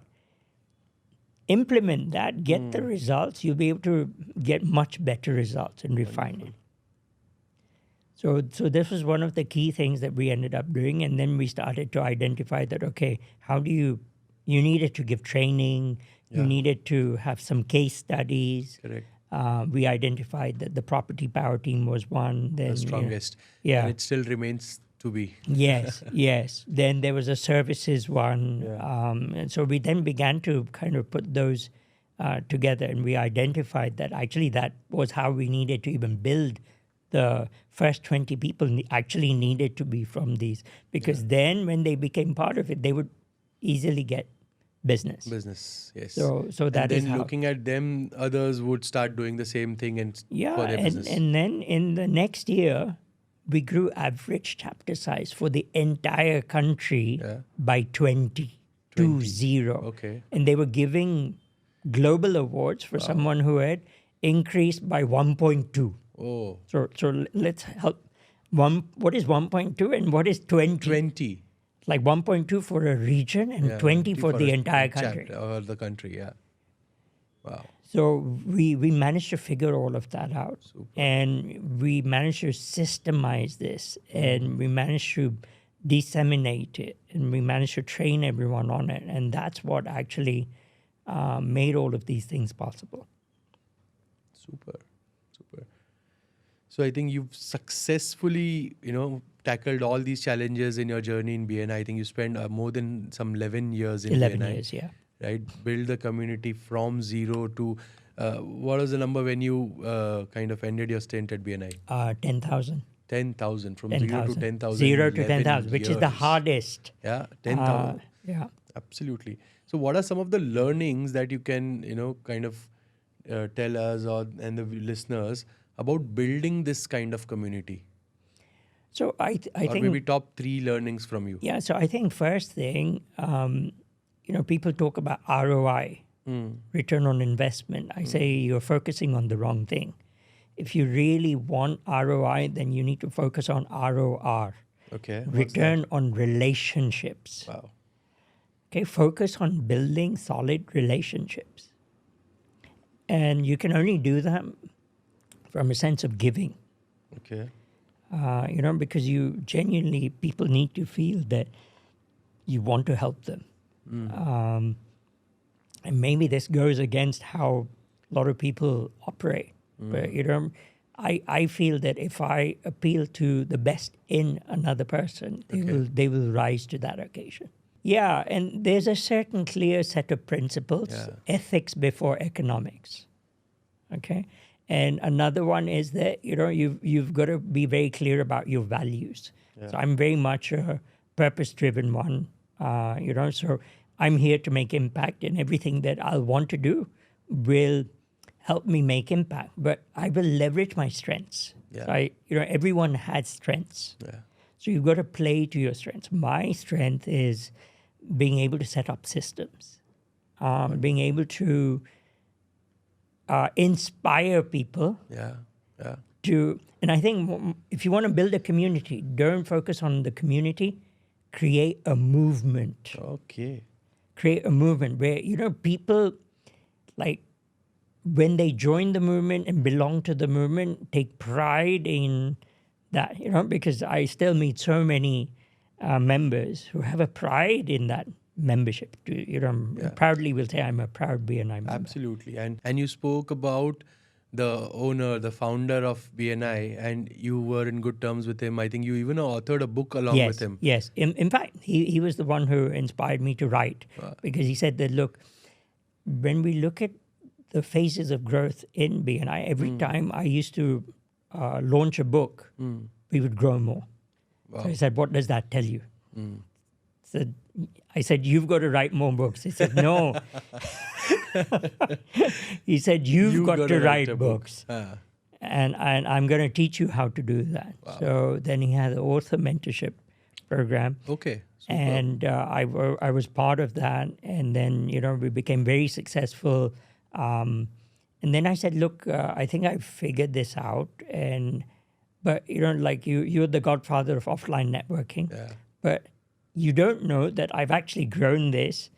A: implement that, get the results. You'll be able to get much better results and refine it. So this was one of the key things that we ended up doing. And then we started to identify that, okay, how do you needed to give training, you needed to have some case studies.
B: Correct.
A: We identified that the property power team was one. Then,
B: the strongest.
A: Yeah.
B: And it still remains to be.
A: Yes, yes. Then there was a services one. And so we then began to kind of put those together, and we identified that actually that was how we needed to even build the first 20 people actually needed to be from these. Because then when they became part of it, they would easily get business.
B: Business, yes.
A: So that is
B: and then
A: how.
B: looking at them, others would start doing the same thing for their business.
A: And then in the next year, we grew average chapter size for the entire country by 20.
B: Okay.
A: And they were giving global awards for someone who had increased by 1.2.
B: Oh.
A: So let's help. What is 1.2 and what is 20?
B: 20.
A: Like 1.2 for a region and 20 for the entire country.
B: Or the country, yeah. Wow.
A: So we managed to figure all of that out.
B: Super.
A: And we managed to systemize this, and we managed to disseminate it, and we managed to train everyone on it. And that's what actually made all of these things possible.
B: Super. So I think you've successfully, tackled all these challenges in your journey in BNI. I think you spent more than some 11 years in
A: 11
B: BNI.
A: years, yeah.
B: Right? Build the community from zero to, what was the number when you kind of ended your stint at BNI?
A: 10,000.
B: 10,000. From
A: 10,
B: 0 to 10,000.
A: 0 to 10,000, which is the hardest.
B: Yeah, 10,000.
A: Yeah.
B: Absolutely. So what are some of the learnings that you can, kind of tell us and the listeners about building this kind of community?
A: So I think
B: maybe top 3 learnings from you.
A: Yeah, so I think first thing, people talk about ROI, return on investment. I say you're focusing on the wrong thing. If you really want ROI, then you need to focus on ROR.
B: Okay.
A: Return on relationships.
B: Wow.
A: Okay, focus on building solid relationships. And you can only do that from a sense of giving.
B: Okay.
A: Because you genuinely, people need to feel that you want to help them. And maybe this goes against how a lot of people operate. But, I feel that if I appeal to the best in another person, they will rise to that occasion. Yeah, and there's a certain clear set of principles, ethics before economics. Okay? And another one is that, you've got to be very clear about your values. Yeah. So I'm very much a purpose-driven one, so I'm here to make impact, and everything that I'll want to do will help me make impact. But I will leverage my strengths.
B: Yeah.
A: Everyone has strengths.
B: Yeah.
A: So you've got to play to your strengths. My strength is being able to set up systems, being able to inspire people
B: Yeah. Yeah.
A: and I think if you want to build a community, don't focus on the community, create a movement.
B: Okay.
A: Create a movement where, people, like, when they join the movement and belong to the movement, take pride in that, because I still meet so many members who have a pride in that membership. Proudly will say, I'm a proud BNI member.
B: Absolutely. And you spoke about the owner, the founder of BNI, and you were in good terms with him. I think you even authored a book along with him.
A: Yes. In fact, he was the one who inspired me to write, because he said that, look, when we look at the phases of growth in BNI, every time I used to launch a book, we would grow more.
B: Wow.
A: So I said, what does that tell you? I said, you've got to write more books. He said, no. He said, you've got to write books. And I'm going to teach you how to do that.
B: Wow.
A: So then he had the author mentorship program.
B: Okay. Super.
A: And I was part of that. And then, we became very successful. And then I said, look, I think I figured this out. But like you're the godfather of offline networking.
B: Yeah.
A: But you don't know that I've actually grown this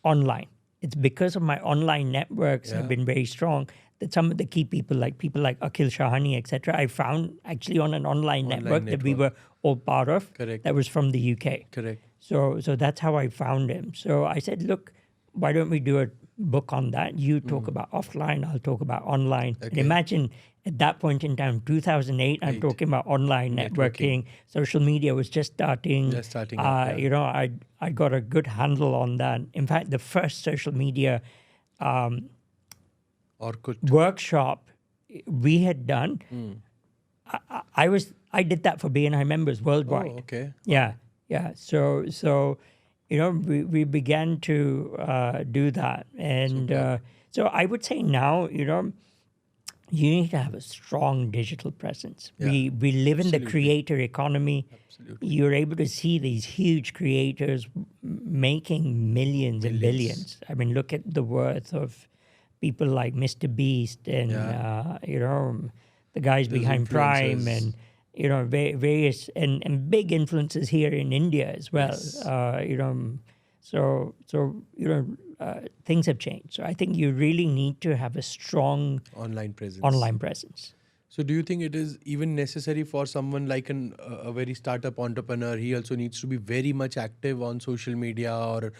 A: online. It's because of my online networks have been very strong that some of the key people like Akhil Shahani, etc., I found actually on an online network that we were all part of.
B: Correct.
A: That was from the UK.
B: Correct.
A: So that's how I found him. So I said, look, why don't we do a book on that? You talk about offline, I'll talk about online.
B: Okay.
A: And imagine at that point in time, 2008, I'm talking about online networking. Social media was just starting.
B: Just starting up, yeah.
A: I got a good handle on that. In fact, the first social media workshop we had done, I did that for BNI members worldwide.
B: Oh, okay.
A: Yeah. So we began to do that. And so I would say now, you need to have a strong digital presence.
B: Yeah.
A: We live in the creator economy.
B: Absolutely.
A: You're able to see these huge creators making millions and billions. I mean, look at the worth of people like Mr. Beast and, the guys
B: Those
A: behind Prime
B: influencers.
A: and, various and big influences here in India as well.
B: Yes.
A: Things have changed. So I think you really need to have a strong
B: online presence. So do you think it is even necessary for someone like a very startup entrepreneur? He also needs to be very much active on social media or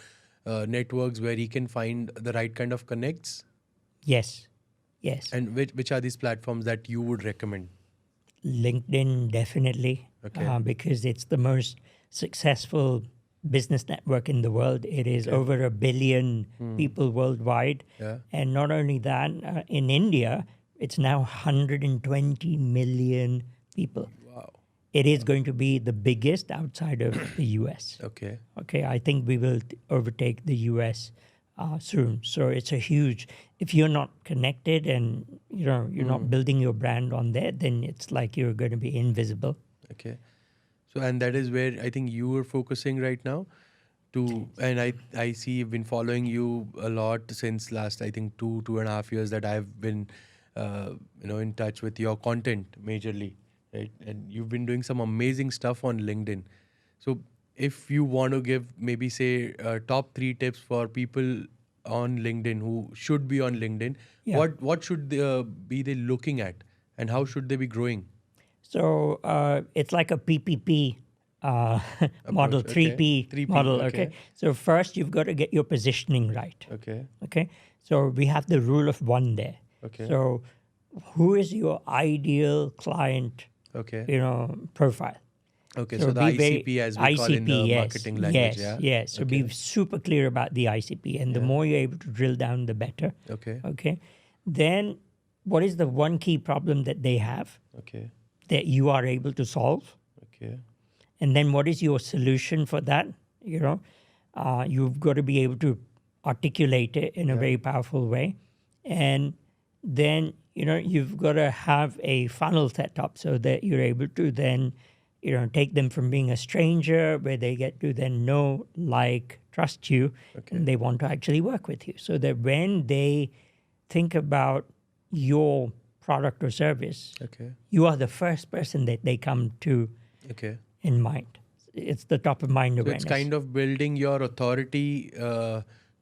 B: networks where he can find the right kind of connects?
A: Yes.
B: And which are these platforms that you would recommend?
A: LinkedIn, definitely, because it's the most successful business network in the world. It is over 1 billion people worldwide.
B: Yeah.
A: And not only that, in India, it's now 120 million people.
B: Wow.
A: It is going to be the biggest outside of the US.
B: Okay.
A: I think we will overtake the US soon. So it's a huge, if you're not connected and you're not building your brand on there, then it's like you're going to be invisible.
B: Okay. So, and that is where I think you are focusing right now and I see you've been following you a lot since last, I think 2.5 years that I've been, in touch with your content majorly, right? And you've been doing some amazing stuff on LinkedIn. So if you want to give maybe say top 3 tips for people on LinkedIn who should be on LinkedIn, what should they be looking at and how should they be growing?
A: So it's like a PPP model, 3P model. Okay. So first you've got to get your positioning right. Okay. So we have the rule of 1 there.
B: Okay.
A: So who is your ideal client, profile?
B: Okay, so the ICP as we call in the marketing language,
A: Yes. So be super clear about the ICP, and the more you're able to drill down, the better. Okay. Then what is the one key problem that they have that you are able to solve? And then what is your solution for that? You've got to be able to articulate it in a very powerful way. And then, you've got to have a funnel set up so that you're able to then, take them from being a stranger where they get to then know, like, trust you, and they want to actually work with you. So that when they think about your product or service, you are the first person that they come to in mind. It's the top of mind awareness.
B: It's kind of building your authority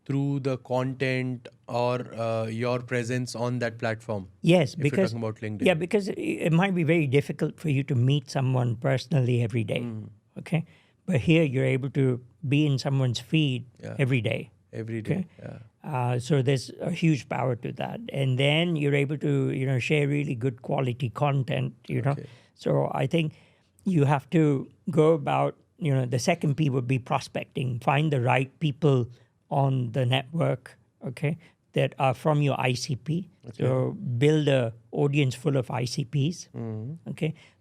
B: through the content or your presence on that platform.
A: Yes,
B: because you're talking about LinkedIn.
A: Yeah, because it might be very difficult for you to meet someone personally every day. Okay, but here you're able to be in someone's feed every day.
B: Every day.
A: So there's a huge power to that, and then you're able to share really good quality content. So I think you have to go about the second P would be prospecting. Find the right people on the network, that are from your ICP. So build a audience full of ICPs.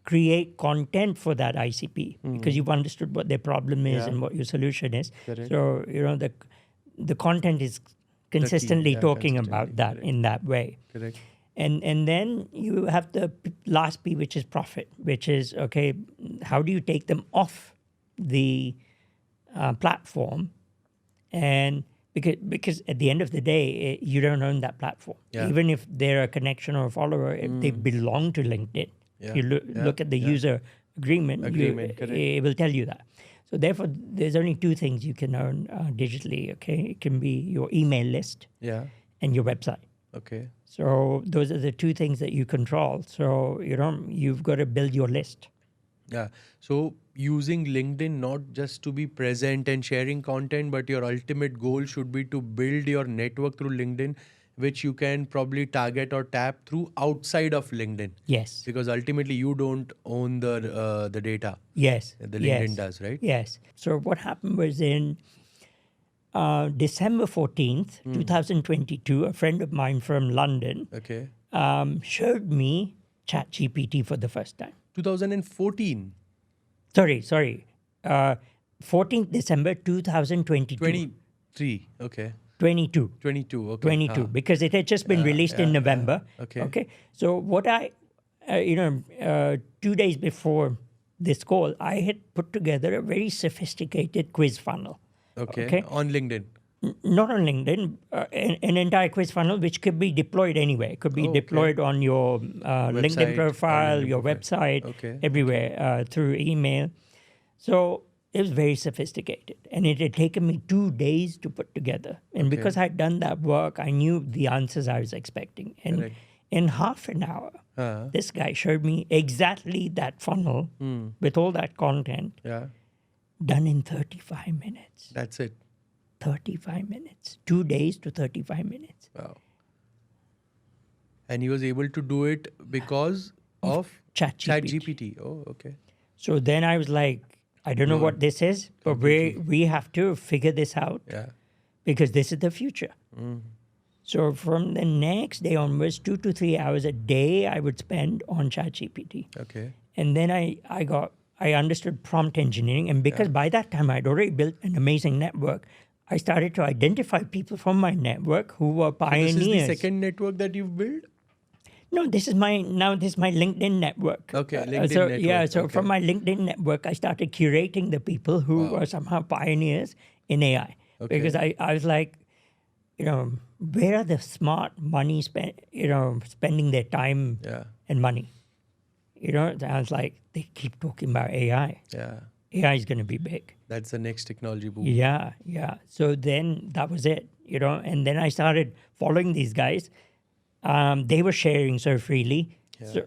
A: Create content for that ICP because you've understood what their problem is and what your solution is. So the content is consistently talking about that in that way. And then you have the last P, which is profit, which is, how do you take them off the platform? And because at the end of the day, you don't own that platform. Even if they're a connection or a follower, if they belong to LinkedIn. You look at the user agreement, it will tell you that. So therefore, there's only two things you can own digitally, It can be your email list and your website. So those are the two things that you control. So you've got to build your list.
B: Yeah. So using LinkedIn not just to be present and sharing content, but your ultimate goal should be to build your network through LinkedIn, which you can probably target or tap through outside of LinkedIn.
A: Yes.
B: Because ultimately you don't own the data.
A: Yes.
B: The LinkedIn does, right?
A: Yes. So what happened was in December 14th, 2022, a friend of mine from London showed me Chat GPT for the first time.
B: 2014.
A: Sorry. 14th December 2022.
B: 23. Okay.
A: 22.
B: 22. Okay.
A: 22, because it had just been released in November. Okay. So what 2 days before this call, I had put together a very sophisticated quiz funnel.
B: Okay. On LinkedIn.
A: Not on LinkedIn, an entire quiz funnel which could be deployed anywhere. It could be deployed on your LinkedIn profile, your website, everywhere, through email. So it was very sophisticated. And it had taken me 2 days to put together. And because I'd done that work, I knew the answers I was expecting. And in half an hour, this guy showed me exactly that funnel with all that content done in 35 minutes.
B: That's it.
A: 35 minutes. 2 days to 35 minutes.
B: Wow. And he was able to do it because of
A: Chat
B: GPT. Oh, okay.
A: So then I was like, I don't know what this is, but we have to figure this out because this is the future. So from the next day onwards, 2 to 3 hours a day I would spend on Chat GPT.
B: Okay.
A: And then I understood prompt engineering. And because by that time I'd already built an amazing network, I started to identify people from my network who were pioneers.
B: So this is the second network that you've built?
A: No, this is my LinkedIn network.
B: Okay, LinkedIn network.
A: So from my LinkedIn network, I started curating the people who were somehow pioneers in AI. Because I was like, where are the smart money spending their time and money? I was like, they keep talking about AI.
B: Yeah.
A: AI is going to be big.
B: That's the next technology boom.
A: Yeah. So then that was it, and then I started following these guys. They were sharing so freely.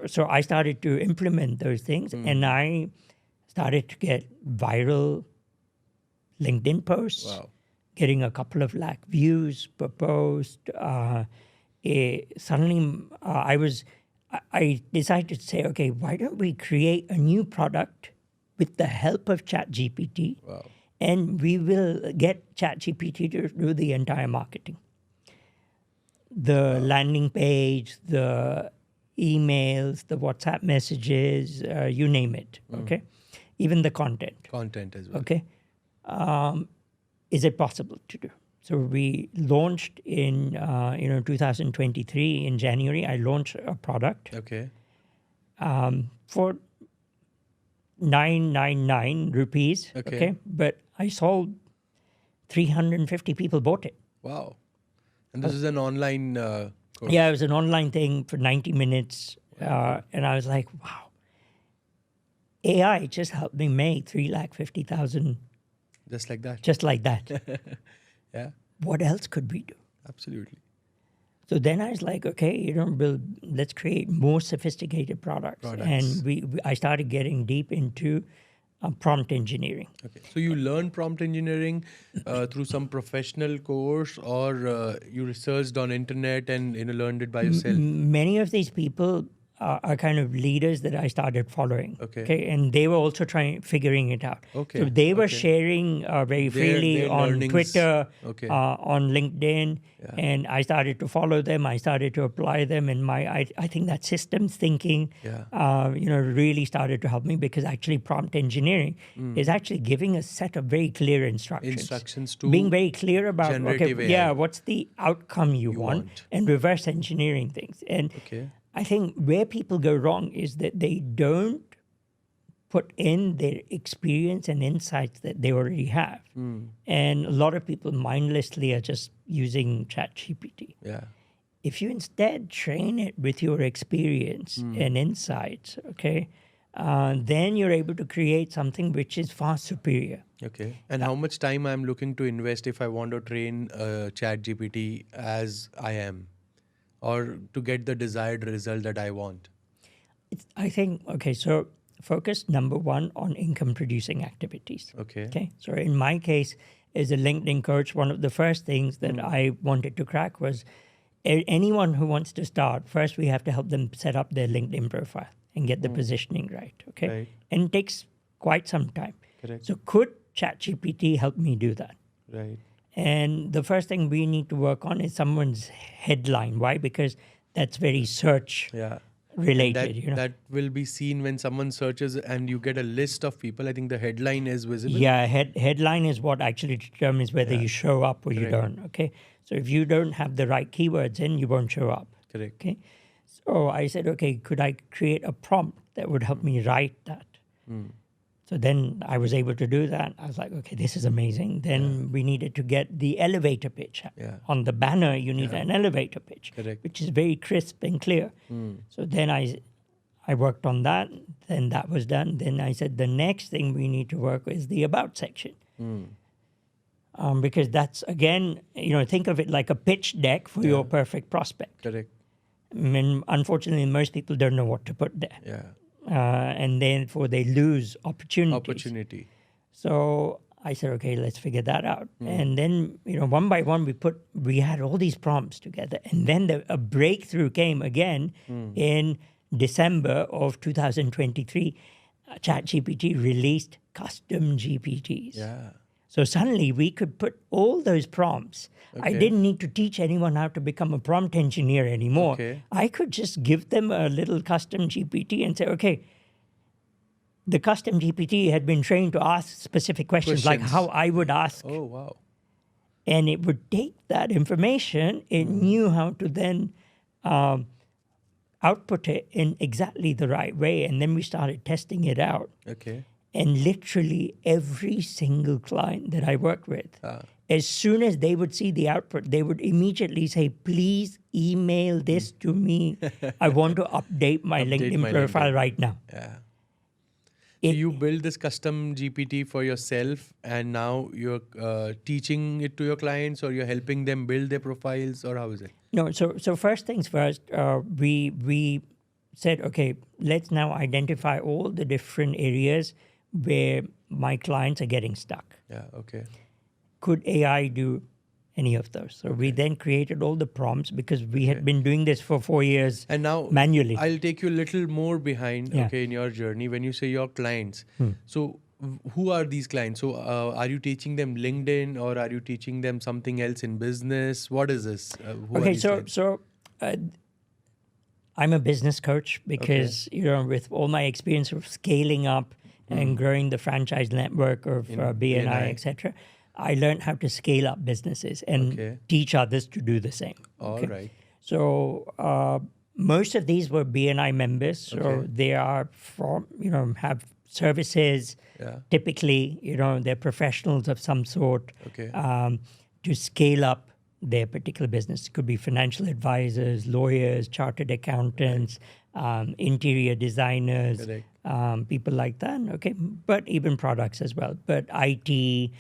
A: So I started to implement those things and I started to get viral LinkedIn posts, getting a couple of lakh views per post. Suddenly I decided to say, okay, why don't we create a new product with the help of Chat GPT, and we will get Chat GPT to do the entire marketing. The landing page, the emails, the WhatsApp messages, you name it, okay? Even the content.
B: Content as well.
A: Okay? is it possible to do? So we launched in 2023 in January. I launched a product for 999 rupees. Okay, but I sold 350 people bought it.
B: Wow. And this is an online course?
A: Yeah, it was an online thing for 90 minutes. And I was like, wow. AI just helped me make 350,000.
B: Just like that?
A: Just like that.
B: Yeah.
A: What else could we do?
B: Absolutely.
A: So then I was like, okay, let's create more sophisticated products. And I started getting deep into prompt engineering.
B: Okay. So you learned prompt engineering through some professional course, or you researched on internet and learned it by yourself?
A: Many of these people are kind of leaders that I started following.
B: Okay.
A: And they were also figuring it out.
B: Okay.
A: So they were sharing very freely
B: their
A: on
B: learnings.
A: Twitter,
B: Okay.
A: on LinkedIn, and I started to follow them. I started to apply them, and I think that systems thinking, really started to help me, because actually prompt engineering is actually giving a set of very clear instructions
B: to
A: being very clear about
B: generative AI.
A: what's the outcome you want, and reverse engineering things. And I think where people go wrong is that they don't put in their experience and insights that they already have. And a lot of people mindlessly are just using Chat GPT.
B: Yeah.
A: If you instead train it with your experience and insights, then you're able to create something which is far superior.
B: Okay. And how much time I'm looking to invest if I want to train Chat GPT as I am, or to get the desired result that I want?
A: I think, so focus number one on income producing activities. Okay. So in my case, as a LinkedIn coach, one of the first things that I wanted to crack was anyone who wants to start, first we have to help them set up their LinkedIn profile and get the positioning right. Okay.
B: Right.
A: And it takes quite some time.
B: Correct.
A: So could ChatGPT help me do that?
B: Right.
A: And the first thing we need to work on is someone's headline. Why? Because that's very search related.
B: That will be seen when someone searches and you get a list of people. I think the headline is visible.
A: Yeah, headline is what actually determines whether you show up or you don't. Okay, so if you don't have the right keywords in, you won't show up.
B: Correct.
A: Okay, so I said, okay, could I create a prompt that would help me write that? So then I was able to do that. I was like, okay, this is amazing. Then we needed to get the elevator pitch. On the banner, you need an elevator pitch, which is very crisp and clear. So then I worked on that. Then that was done. Then I said, the next thing we need to work is the about section. Because that's, again, think of it like a pitch deck for your perfect prospect.
B: Correct.
A: I mean, unfortunately, most people don't know what to put there.
B: Yeah.
A: And therefore they lose
B: opportunity.
A: So I said, okay, let's figure that out. And then, one by one, we had all these prompts together. And then a breakthrough came again in December of 2023. ChatGPT released custom GPTs.
B: Yeah.
A: So suddenly we could put all those prompts. I didn't need to teach anyone how to become a prompt engineer anymore. I could just give them a little custom GPT and say, okay, the custom GPT had been trained to ask specific questions like how I would ask.
B: Oh, wow.
A: And it would take that information. It knew how to then output it in exactly the right way. And then we started testing it out.
B: Okay.
A: And literally every single client that I worked with, as soon as they would see the output, they would immediately say, please email this to me. I want to update my LinkedIn profile right now.
B: Yeah. So you build this custom GPT for yourself, and now you're teaching it to your clients, or you're helping them build their profiles, or how is it?
A: No, so first things first, we said, okay, let's now identify all the different areas where my clients are getting stuck.
B: Yeah, okay.
A: Could AI do any of those? So we then created all the prompts, because we had been doing this for 4 years
B: and now
A: manually.
B: I'll take you a little more behind, in your journey. When you say your clients, so who are these clients? So are you teaching them LinkedIn, or are you teaching them something else in business? What is this?
A: So I'm a business coach, because with all my experience of scaling up and growing the franchise network of BNI, etc., I learned how to scale up businesses and teach others to do the same.
B: All right.
A: So most of these were BNI members. So they are from, have services.
B: Yeah.
A: Typically, they're professionals of some sort to scale up their particular business. It could be financial advisors, lawyers, chartered accountants, interior designers, people like that. Okay, but even products as well. But IT,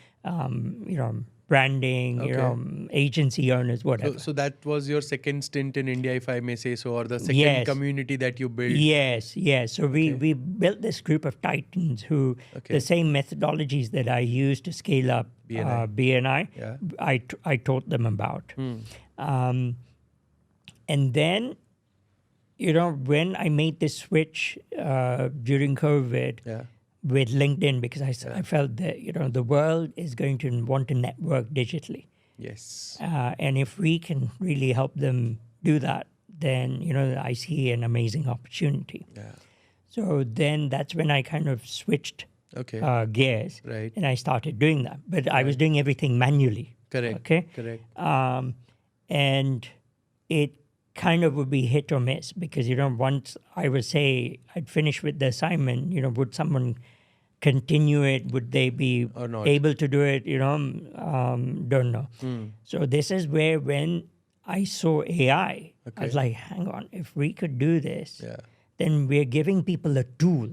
A: branding, agency owners, whatever.
B: So that was your second stint in India, if I may say so, or the second community that you built.
A: Yes. So we built this group of titans who the same methodologies that I used to scale up BNI, I taught them about. And then, when I made this switch during COVID with LinkedIn, because I felt that, the world is going to want to network digitally.
B: Yes.
A: And if we can really help them do that, then, I see an amazing opportunity.
B: Yeah.
A: So then that's when I kind of switched gears.
B: Right.
A: And I started doing that. But I was doing everything manually.
B: Correct.
A: Okay?
B: Correct.
A: And it kind of would be hit or miss because, once I would say I'd finish with the assignment, would someone continue it? Would they be able to do it? Don't know. So this is where when I saw AI, I was like, hang on, if we could do this, then we're giving people a tool.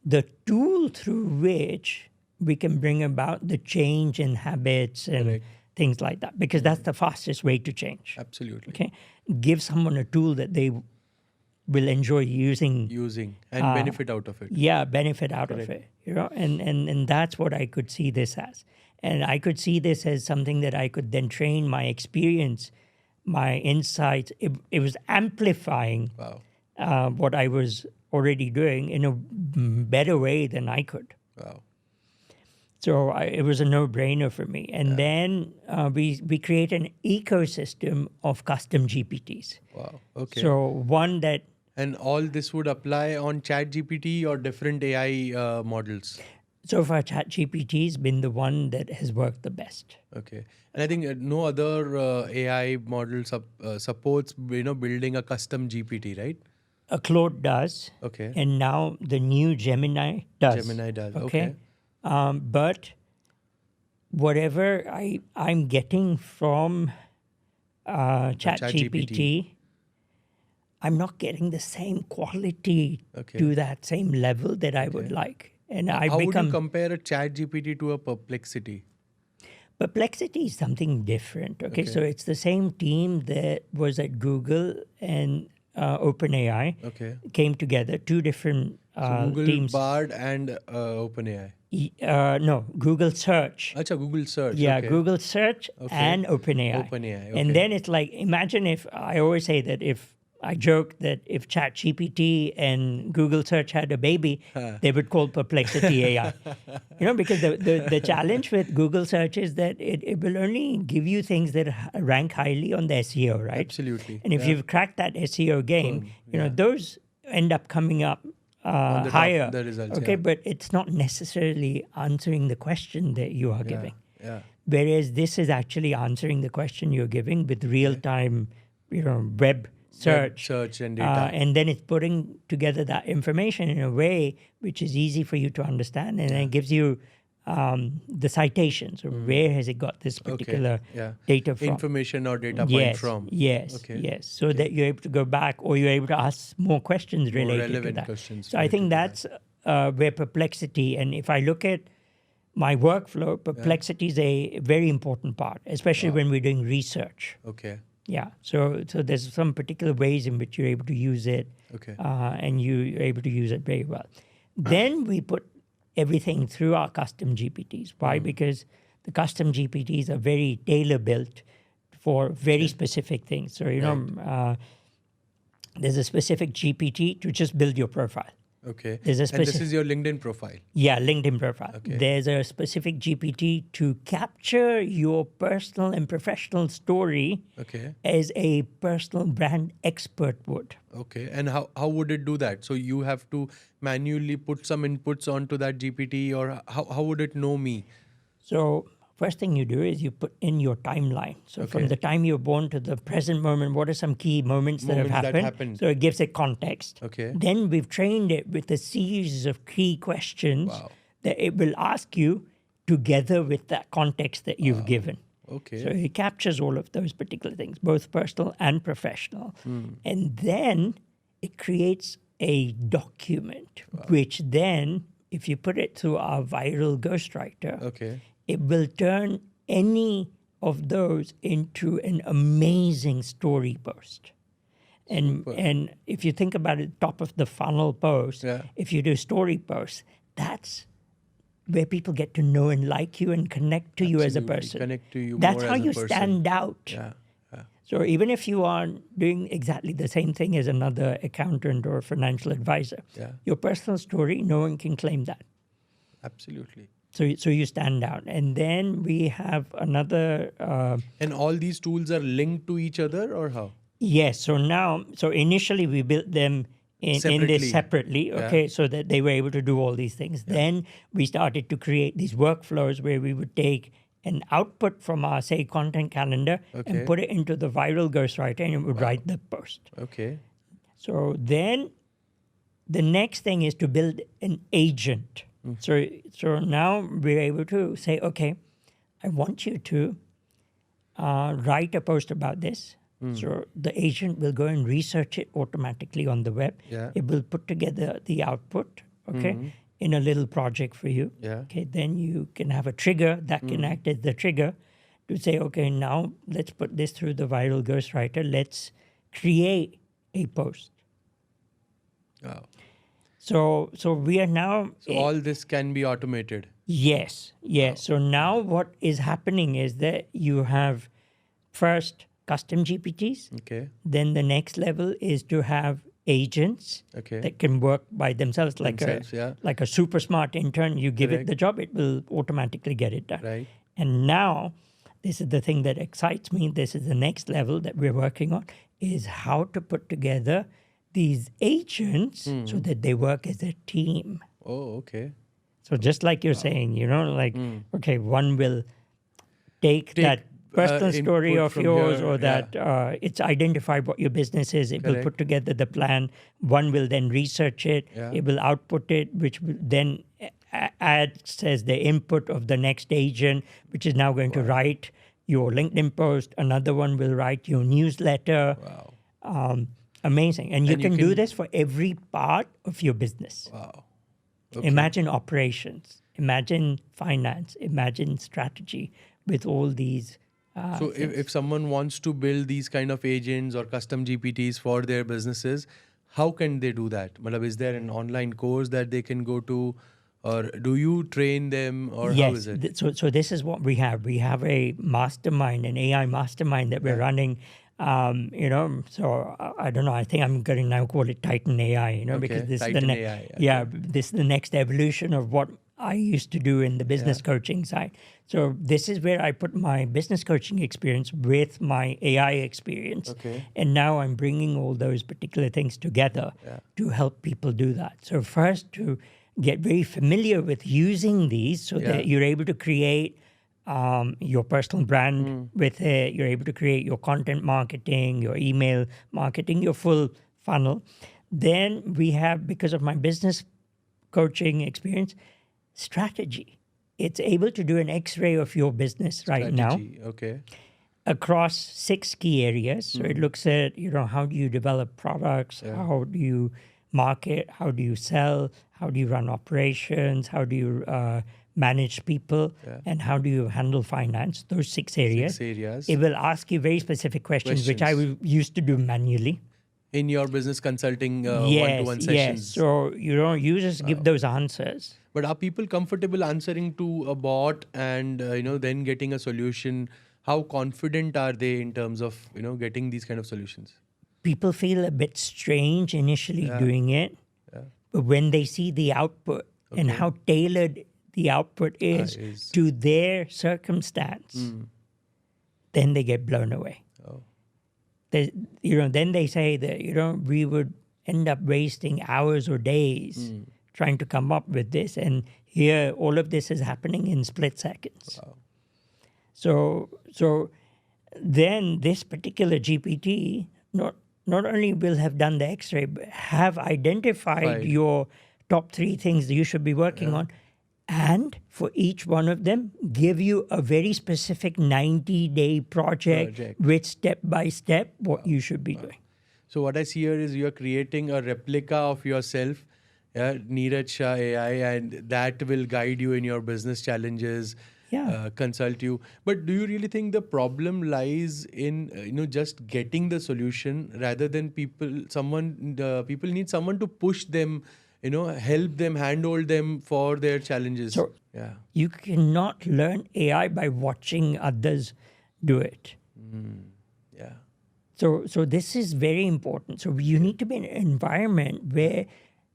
A: The tool through which we can bring about the change in habits and things like that, because that's the fastest way to change.
B: Absolutely.
A: Okay, give someone a tool that they will enjoy using
B: and benefit out of it.
A: Yeah, benefit out of it. And that's what I could see this as. And I could see this as something that I could then train my experience, my insights. It was amplifying what I was already doing in a better way than I could.
B: Wow.
A: So it was a no-brainer for me. And then we create an ecosystem of custom GPTs.
B: Wow. Okay.
A: So one that...
B: And all this would apply on Chat GPT or different AI models?
A: So far, Chat GPT has been the one that has worked the best.
B: Okay. And I think no other AI model supports, building a custom GPT, right?
A: Claude does.
B: Okay.
A: And now the new Gemini does.
B: Gemini does. Okay.
A: But whatever I'm getting from Chat GPT, I'm not getting the same quality to that same level that I would like. And
B: how would you compare a Chat GPT to a Perplexity?
A: Perplexity is something different. Okay, so it's the same team that was at Google and OpenAI came together, two different
B: Google
A: teams.
B: Bard and OpenAI.
A: No, Google Search.
B: Acha, Google Search.
A: Yeah, Google Search and OpenAI. And then it's like, imagine if, I always say that I joke that if Chat GPT and Google Search had a baby, they would call Perplexity AI. Because the challenge with Google Search is that it will only give you things that rank highly on the SEO, right?
B: Absolutely.
A: And if you've cracked that SEO game, those end up coming up higher.
B: The results,
A: but it's not necessarily answering the question that you are giving.
B: Yeah.
A: Whereas this is actually answering the question you're giving with real-time, web search
B: and data.
A: And then it's putting together that information in a way which is easy for you to understand, and then it gives you the citations, or where has it got this particular data from.
B: Information or data point from.
A: Yes. So that you're able to go back, or you're able to ask more questions related to that.
B: Questions
A: so I think that's where Perplexity, and if I look at my workflow, Perplexity is a very important part, especially when we're doing research.
B: Okay.
A: Yeah, so there's some particular ways in which you're able to use it, and you're able to use it very well. Then we put everything through our custom GPTs. Why? Because the custom GPTs are very tailor-built for very specific things. So, there's a specific GPT to just build your profile.
B: Okay. And this is your LinkedIn profile?
A: Yeah, LinkedIn profile.
B: Okay.
A: There's a specific GPT to capture your personal and professional story as a personal brand expert would.
B: Okay. And how would it do that? So you have to manually put some inputs onto that GPT, or how would it know me?
A: So first thing you do is you put in your timeline. So from
B: Okay.
A: the time you're born to the present moment, what are some key moments that have happened? So it gives it context.
B: Okay.
A: Then we've trained it with a series of key questions
B: Wow.
A: that it will ask you together with that context that you've given.
B: Okay.
A: So it captures all of those particular things, both personal and professional. And then it creates a document, which then, if you put it through our viral ghostwriter,
B: Okay.
A: it will turn any of those into an amazing story post. And if you think about it, top of the funnel post, if you do story posts, that's where people get to know and like you and connect to you as a person.
B: Connect to you
A: That's
B: more
A: how
B: as a
A: you
B: person.
A: stand out.
B: Yeah. Yeah.
A: So even if you are doing exactly the same thing as another accountant or financial advisor, your personal story, no one can claim that.
B: Absolutely.
A: So you stand out. And then we have another...
B: and all these tools are linked to each other or how?
A: Yes. So initially we built them in this separately, okay, so that they were able to do all these things. Then we started to create these workflows where we would take an output from our, say, content calendar and put it into the viral ghostwriter and it would write the post.
B: Okay.
A: So then the next thing is to build an agent. So now we're able to say, okay, I want you to write a post about this. So the agent will go and research it automatically on the web.
B: Yeah.
A: It will put together the output, okay, in a little project for you.
B: Yeah.
A: Okay, then you can have a trigger that can act as the trigger to say, okay, now let's put this through the viral ghostwriter. Let's create a post.
B: Wow.
A: So we are now...
B: So all this can be automated.
A: Yes. So now what is happening is that you have first custom GPTs.
B: Okay.
A: Then the next level is to have agents that can work by themselves, like a super smart intern. You give it the job, it will automatically get it done.
B: Right.
A: And now, this is the thing that excites me. This is the next level that we're working on, is how to put together these agents so that they work as a team.
B: Oh, okay.
A: So just like you're saying, okay, one will take that personal story of yours or that it's identified what your business is. It will put together the plan. One will then research it. It will output it, which will then adds as the input of the next agent, which is now going to write your LinkedIn post. Another one will write your newsletter.
B: Wow.
A: Amazing. And you can do this for every part of your business.
B: Wow. Okay.
A: Imagine operations. Imagine finance. Imagine strategy with all these
B: So if someone wants to build these kind of agents or custom GPTs for their businesses, how can they do that? Is there an online course that they can go to, or do you train them, or how is it?
A: So this is what we have. We have a mastermind, an AI mastermind that we're running. So I don't know. I think I'm going to now call it Titan AI. Because this
B: Titan
A: is
B: AI.
A: This is the next evolution of what I used to do in the business coaching side. So this is where I put my business coaching experience with my AI experience. And now I'm bringing all those particular things together to help people do that. So first, to get very familiar with using these so that you're able to create your personal brand with it. You're able to create your content marketing, your email marketing, your full funnel. Then we have, because of my business coaching experience, strategy. It's able to do an X-ray of your business right now.
B: Okay.
A: Across 6 key areas. So it looks at, how do you develop products? How do you market? How do you sell? How do you run operations? How do you manage people? And how do you handle finance? Those 6 areas.
B: 6 areas.
A: It will ask you very specific questions. Which I used to do manually.
B: In your business consulting one-to-one sessions.
A: Yes. So, you just give those answers.
B: But are people comfortable answering to a bot and, then getting a solution? How confident are they in terms of, getting these kind of solutions?
A: People feel a bit strange initially doing it. But when they see the output and how tailored the output is to their circumstance, then they get blown away. Then they say that, we would end up wasting hours or days trying to come up with this. And here, all of this is happening in split seconds.
B: Wow.
A: So then this particular GPT not only will have done the X-ray, but have identified your top 3 things that you should be working on, and for each one of them, give you a very specific 90-day project with step-by-step what you should be doing.
B: So what I see here is you are creating a replica of yourself, Neeraj Shah AI, and that will guide you in your business challenges, consult you. But do you really think the problem lies in just getting the solution rather than people need someone to push them, help them, handhold them for their challenges?
A: So you cannot learn AI by watching others do it.
B: Yeah.
A: So this is very important. So you need to be in an environment where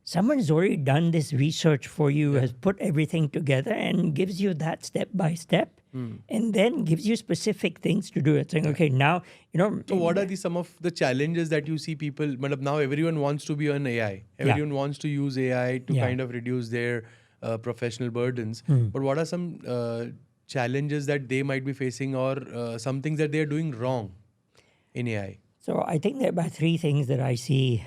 A: someone has already done this research for you, has put everything together and gives you that step by step, and then gives you specific things to do it. Saying, okay, now,
B: So what are some of the challenges that you see people, now everyone wants to be on AI. Everyone wants to use AI to kind of reduce their professional burdens. But what are some challenges that they might be facing, or some things that they are doing wrong in AI?
A: So I think there are about 3 things that I see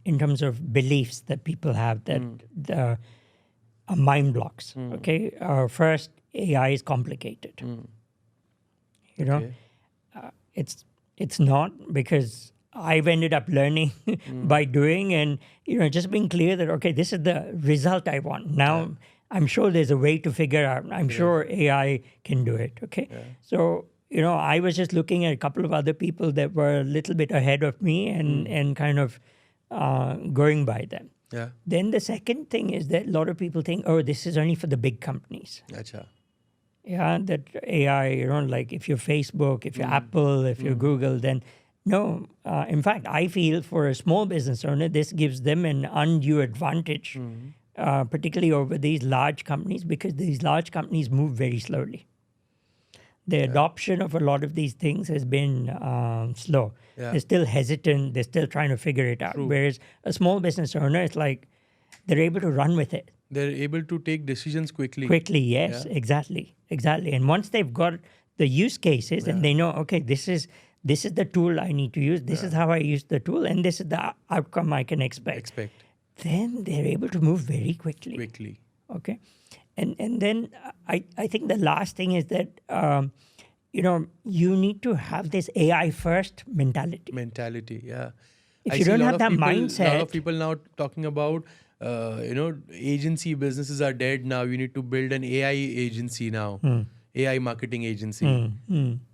A: in terms of beliefs that people have that are mind blocks. Okay, first, AI is complicated. It's not, because I've ended up learning by doing, and just being clear that okay, this is the result I want. Now I'm sure there's a way to figure out. I'm sure AI can do it. Okay, so. I was just looking at a couple of other people that were a little bit ahead of me and kind of going by them.
B: Yeah.
A: Then the second thing is that a lot of people think, oh, this is only for the big companies.
B: Achha.
A: Yeah, that AI, like if you're Facebook, if you're Apple, if you're Google, then no. In fact, I feel for a small business owner, this gives them an undue advantage, particularly over these large companies, because these large companies move very slowly. The adoption of a lot of these things has been slow. Yeah. They're still hesitant. They're still trying to figure it out. True. Whereas a small business owner, it's like they're able to run with it.
B: They're able to take decisions quickly.
A: Quickly, yes, exactly. And once they've got the use cases and they know, okay, this is the tool I need to use. This is how I use the tool, and this is the outcome I can expect. Then they're able to move very quickly. Okay. And then I think the last thing is that, you need to have this AI first mentality.
B: Yeah.
A: If you don't have that mindset.
B: A lot of people now talking about, agency businesses are dead now. You need to build an AI agency now. AI marketing agency.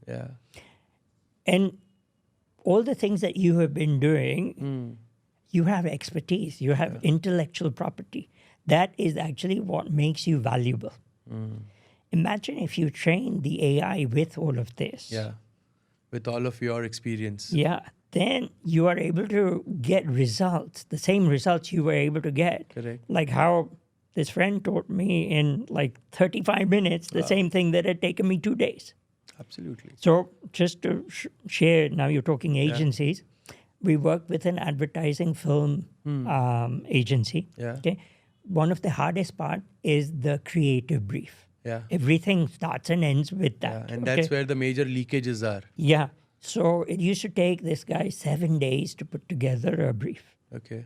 B: Yeah.
A: And all the things that you have been doing, you have expertise, you have intellectual property. That is actually what makes you valuable. Imagine if you train the AI with all of this.
B: Yeah, with all of your experience.
A: Yeah, then you are able to get results, the same results you were able to get.
B: Correct.
A: Like how this friend taught me in like 35 minutes, the same thing that had taken me 2 days.
B: Absolutely.
A: So just to share, now you're talking agencies. We work with an advertising film agency.
B: Yeah.
A: Okay. One of the hardest part is the creative brief.
B: Yeah.
A: Everything starts and ends with that.
B: And that's where the major leakages are.
A: Yeah. So it used to take this guy 7 days to put together a brief.
B: Okay.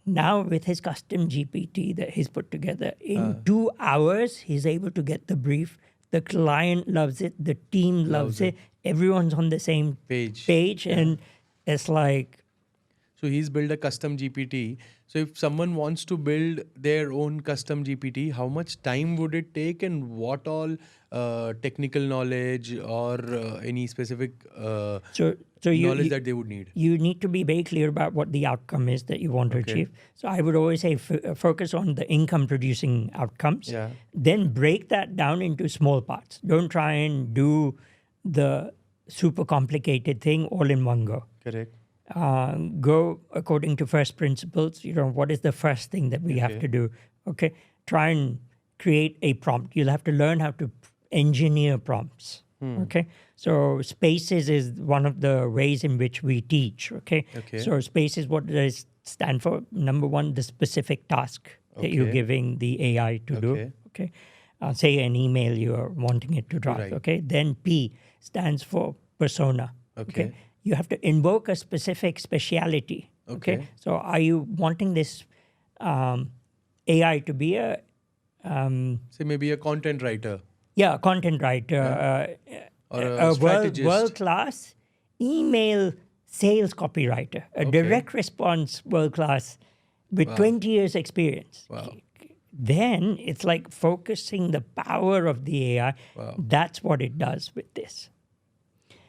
A: Now with his custom GPT that he's put together, in 2 hours, he's able to get the brief. The client loves it. The team loves it. Everyone's on the same page. And it's like...
B: So he's built a custom GPT. So if someone wants to build their own custom GPT, how much time would it take, and what all technical knowledge or any specific knowledge that they would need?
A: You need to be very clear about what the outcome is that you want to achieve. So I would always say focus on the income producing outcomes.
B: Yeah.
A: Then break that down into small parts. Don't try and do the super complicated thing all in one go.
B: Correct.
A: Go according to first principles. What is the first thing that we have to do? Okay. Try and create a prompt. You'll have to learn how to engineer prompts. Okay. So Spaces is one of the ways in which we teach. Okay. So Spaces, what it stand for, number one, the specific task that you're giving the AI to do. Okay. Say an email you're wanting it to draft.
B: Right.
A: Okay. Then P stands for persona. Okay. You have to invoke a specific speciality. Okay. So are you wanting this AI to be a
B: say maybe a content writer?
A: Yeah, a content writer,
B: or a strategist.
A: World-class email sales copywriter, a direct response world-class with 20 years experience.
B: Wow.
A: Then it's like focusing the power of the AI.
B: Wow.
A: That's what it does with this.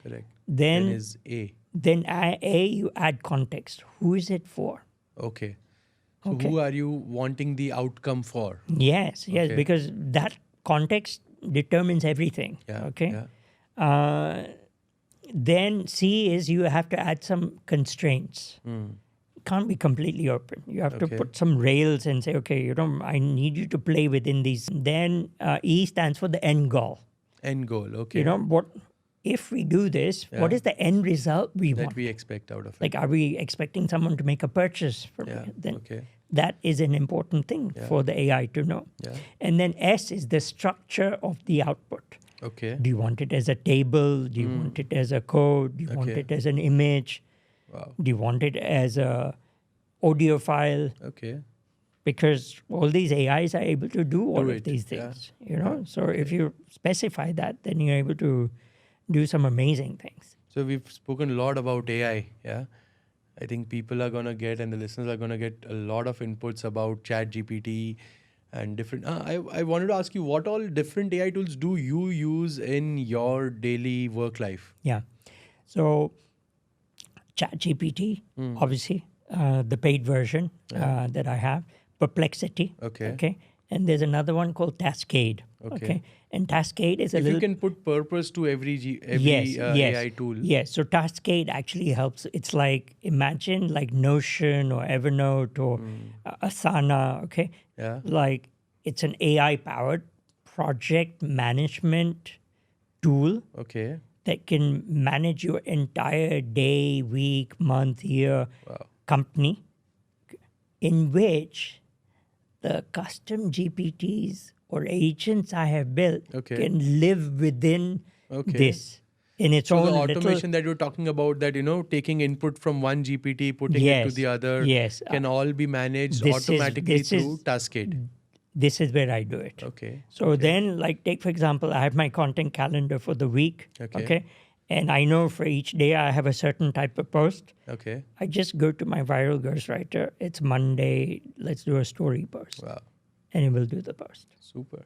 B: Correct.
A: Then
B: is A.
A: Then A, you add context. Who is it for?
B: Okay. So who are you wanting the outcome for?
A: Yes, because that context determines everything. Then C is you have to add some constraints. It can't be completely open. You have to put some rails and say, okay, I need you to play within these. Then E stands for the end goal.
B: End goal, okay.
A: What if we do this, what is the end result we want?
B: That we expect out of it.
A: Like, are we expecting someone to make a purchase from it? Then that is an important thing for the AI to know. And then S is the structure of the output.
B: Okay.
A: Do you want it as a table? Do you want it as a code? Do you want it as an image?
B: Wow.
A: Do you want it as a audio file?
B: Okay.
A: Because all these AIs are able to do all of these things, So if you specify that, then you're able to do some amazing things.
B: So we've spoken a lot about AI, I think people are going to get, and the listeners are going to get a lot of inputs about Chat GPT and different. I wanted to ask you, what all different AI tools do you use in your daily work life?
A: Yeah. So Chat GPT, obviously, the paid version that I have, Perplexity. Okay. And there's another one called Cascade. Okay. And Cascade is
B: if you can put purpose to every AI tool.
A: Yes. So Cascade actually helps. It's like, imagine like Notion or Evernote or Asana. Okay.
B: Yeah.
A: Like, it's an AI-powered project management tool.
B: Okay.
A: That can manage your entire day, week, month, year, company, in which the custom GPTs or agents I have built can live within this in its own.
B: So the automation that you're talking about, that taking input from one GPT, putting it to the other, can all be managed automatically through Cascade.
A: This is where I do it.
B: Okay.
A: So then, like, take for example, I have my content calendar for the week. Okay. And I know for each day I have a certain type of post.
B: Okay.
A: I just go to my viral ghostwriter. It's Monday. Let's do a story post.
B: Wow.
A: And it will do the post.
B: Super.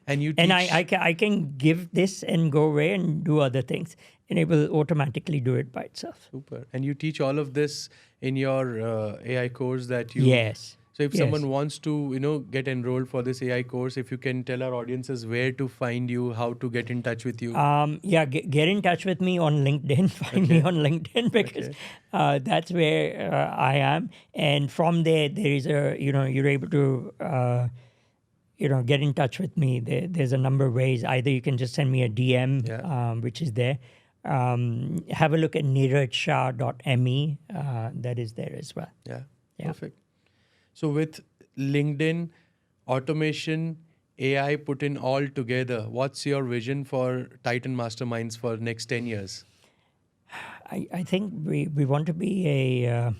B: And you teach...
A: And I can give this and go away and do other things, and it will automatically do it by itself.
B: Super. And you teach all of this in your AI course that you...
A: Yes.
B: So if someone wants to, get enrolled for this AI course, if you can tell our audiences where to find you, how to get in touch with you.
A: Get in touch with me on LinkedIn. Find me on LinkedIn because that's where I am. And from there is you're able to, get in touch with me. There's a number of ways. Either you can just send me a DM, which is there. Have a look at neerajshah.me. That is there as well.
B: Yeah. Perfect. So with LinkedIn, automation, AI put in all together, what's your vision for Titan Masterminds for next 10 years?
A: I think we want to be a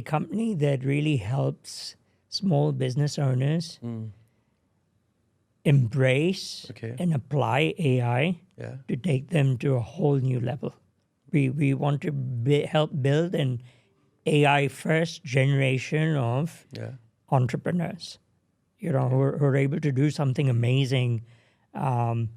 A: company that really helps small business owners embrace and apply AI to take them to a whole new level. We want to help build an AI first generation of entrepreneurs, who are able to do something amazing and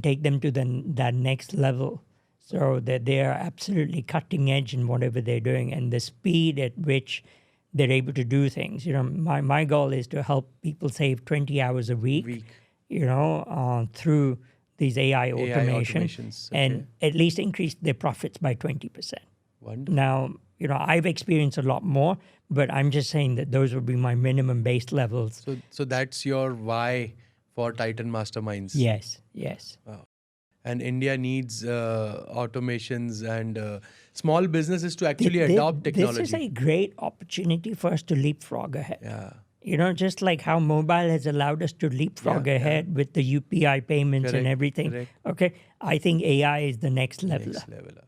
A: take them to that next level, so that they are absolutely cutting edge in whatever they're doing, and the speed at which they're able to do things. My goal is to help people save 20 hours a week. Through these AI automations. And at least increase their profits by 20%.
B: Wonderful.
A: Now, I've experienced a lot more, but I'm just saying that those would be my minimum base levels.
B: So that's your why for Titan Masterminds.
A: Yes.
B: Wow. and India needs automations and small businesses to actually adopt technology.
A: This is a great opportunity for us to leapfrog ahead.
B: Yeah.
A: Just like how mobile has allowed us to leapfrog ahead with the UPI payments and everything.
B: Correct.
A: Okay, I think AI is the next leveler.
B: Next leveler.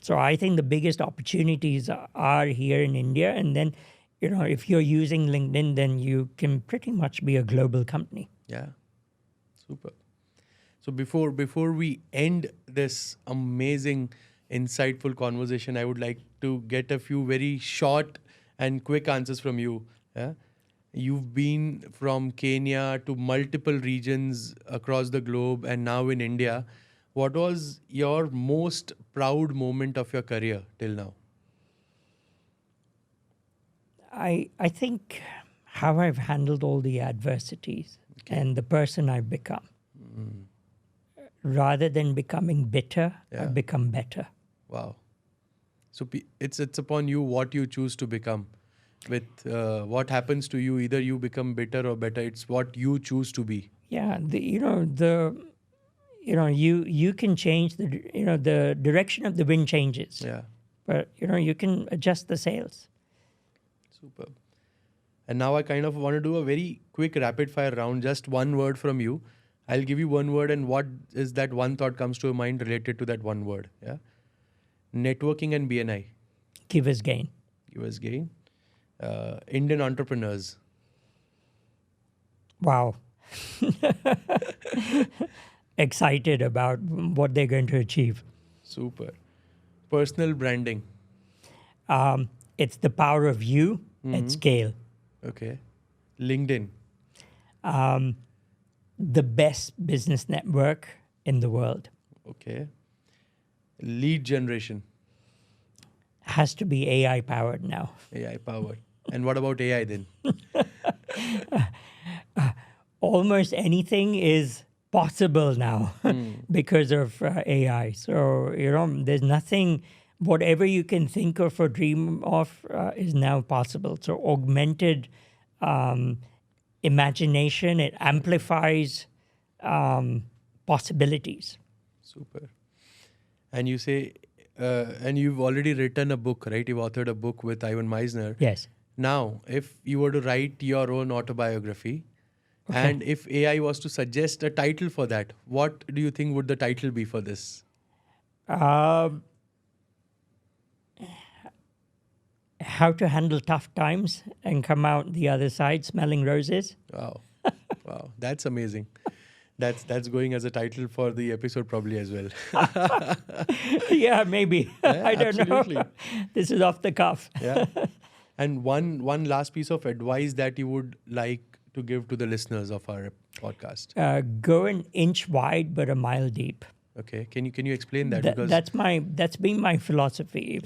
A: So I think the biggest opportunities are here in India, and then, if you're using LinkedIn, then you can pretty much be a global company.
B: Yeah, super. So before we end this amazing, insightful conversation, I would like to get a few very short and quick answers from you. Yeah? You've been from Kenya to multiple regions across the globe and now in India. What was your most proud moment of your career till now?
A: I think how I've handled all the adversities and the person I've become. Rather than becoming bitter, I've become better.
B: Wow. So it's upon you what you choose to become. With what happens to you, either you become bitter or better. It's what you choose to be.
A: Yeah, you can change the direction of the wind changes.
B: Yeah.
A: But you can adjust the sails.
B: Super. And now I kind of want to do a very quick rapid fire round. Just one word from you. I'll give you one word, and what is that one thought comes to your mind related to that one word? Yeah. Networking and BNI.
A: Give us gain.
B: Give us gain. Indian entrepreneurs.
A: Wow. Excited about what they're going to achieve.
B: Super. Personal branding.
A: It's the power of you at scale.
B: Okay. LinkedIn.
A: The best business network in the world.
B: Okay. Lead generation.
A: Has to be AI powered now.
B: AI powered. And what about AI then?
A: Almost anything is possible now because of AI. So, there's nothing, whatever you can think of or dream of is now possible. So augmented imagination, it amplifies possibilities.
B: Super. And you say, and you've already written a book, right? You've authored a book with Ivan Misner.
A: Yes.
B: Now, if you were to write your own autobiography, and if AI was to suggest a title for that, what do you think would the title be for this?
A: How to handle tough times and come out the other side smelling roses.
B: Wow. Wow. That's amazing. That's going as a title for the episode probably as well.
A: Yeah, maybe.
B: Yeah,
A: I don't
B: absolutely.
A: know. This is off the cuff.
B: Yeah. And one last piece of advice that you would like to give to the listeners of our podcast.
A: Go an inch wide but a mile deep.
B: Okay. Can you explain that? Because
A: That's been my philosophy.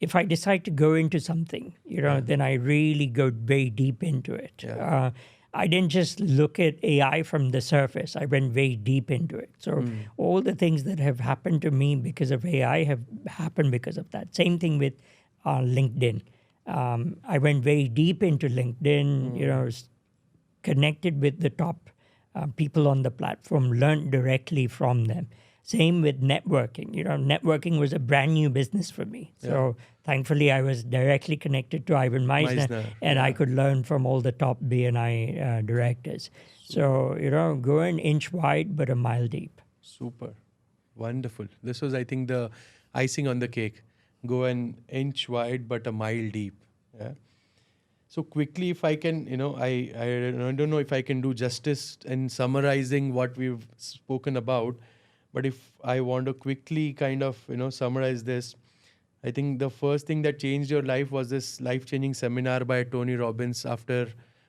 A: If I decide to go into something, then I really go very deep into it.
B: Yeah.
A: I didn't just look at AI from the surface. I went very deep into it. So all the things that have happened to me because of AI have happened because of that. Same thing with LinkedIn. I went very deep into LinkedIn, connected with the top people on the platform, learned directly from them. Same with networking. Networking was a brand new business for me. So thankfully, I was directly connected to Ivan Misner, and I could learn from all the top BNI directors. So, go an inch wide, but a mile deep.
B: Super. Wonderful. This was, I think, the icing on the cake. Go an inch wide, but a mile deep. Yeah. So quickly, if I can, I don't know if I can do justice in summarizing what we've spoken about. But if I want to quickly kind of, summarize this, I think the first thing that changed your life was this life-changing seminar by Tony Robbins after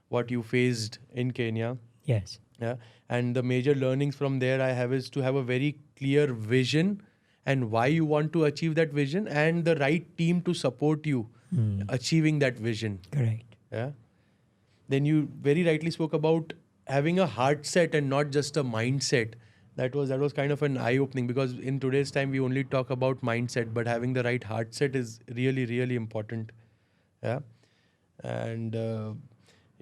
B: what you faced in Kenya.
A: Yes.
B: Yeah. And the major learnings from there I have is to have a very clear vision and why you want to achieve that vision and the right team to support you achieving that vision.
A: Correct.
B: Yeah. Then you very rightly spoke about having a heart set and not just a mindset. That was kind of an eye-opening because in today's time we only talk about mindset, but having the right heart set is really, really important. Yeah. And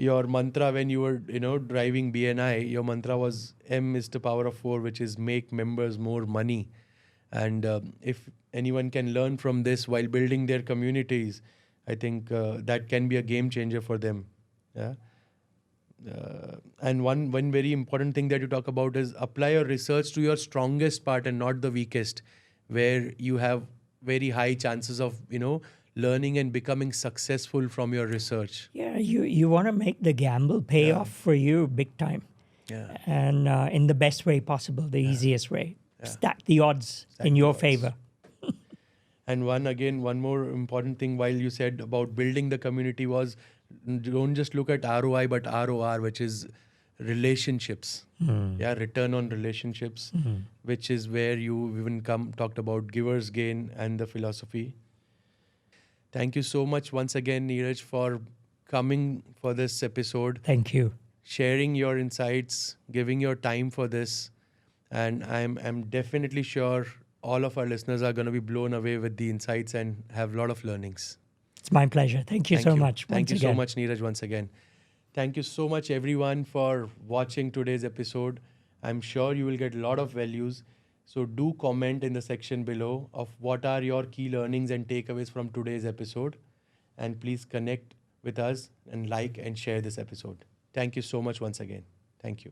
B: your mantra when you were, driving BNI, your mantra was M is the power of 4, which is make members more money. And if anyone can learn from this while building their communities, I think that can be a game changer for them. Yeah. And one very important thing that you talk about is apply your research to your strongest part and not the weakest, where you have very high chances of, learning and becoming successful from your research.
A: Yeah, you want to make the gamble pay off for you big time.
B: Yeah.
A: And in the best way possible, the easiest way.
B: Yeah.
A: Stack the odds in your favor.
B: And one more important thing while you said about building the community was, don't just look at ROI, but ROR, which is relationships. Yeah, return on relationships, which is where you even talked about giver's gain and the philosophy. Thank you so much once again, Neeraj, for coming for this episode.
A: Thank you.
B: Sharing your insights, giving your time for this. And I'm definitely sure all of our listeners are going to be blown away with the insights and have a lot of learnings.
A: It's my pleasure. Thank you so much.
B: Thank you so much, Neeraj, once again. Thank you so much, everyone, for watching today's episode. I'm sure you will get a lot of values. So do comment in the section below of what are your key learnings and takeaways from today's episode. And please connect with us and like and share this episode. Thank you so much once again. Thank you.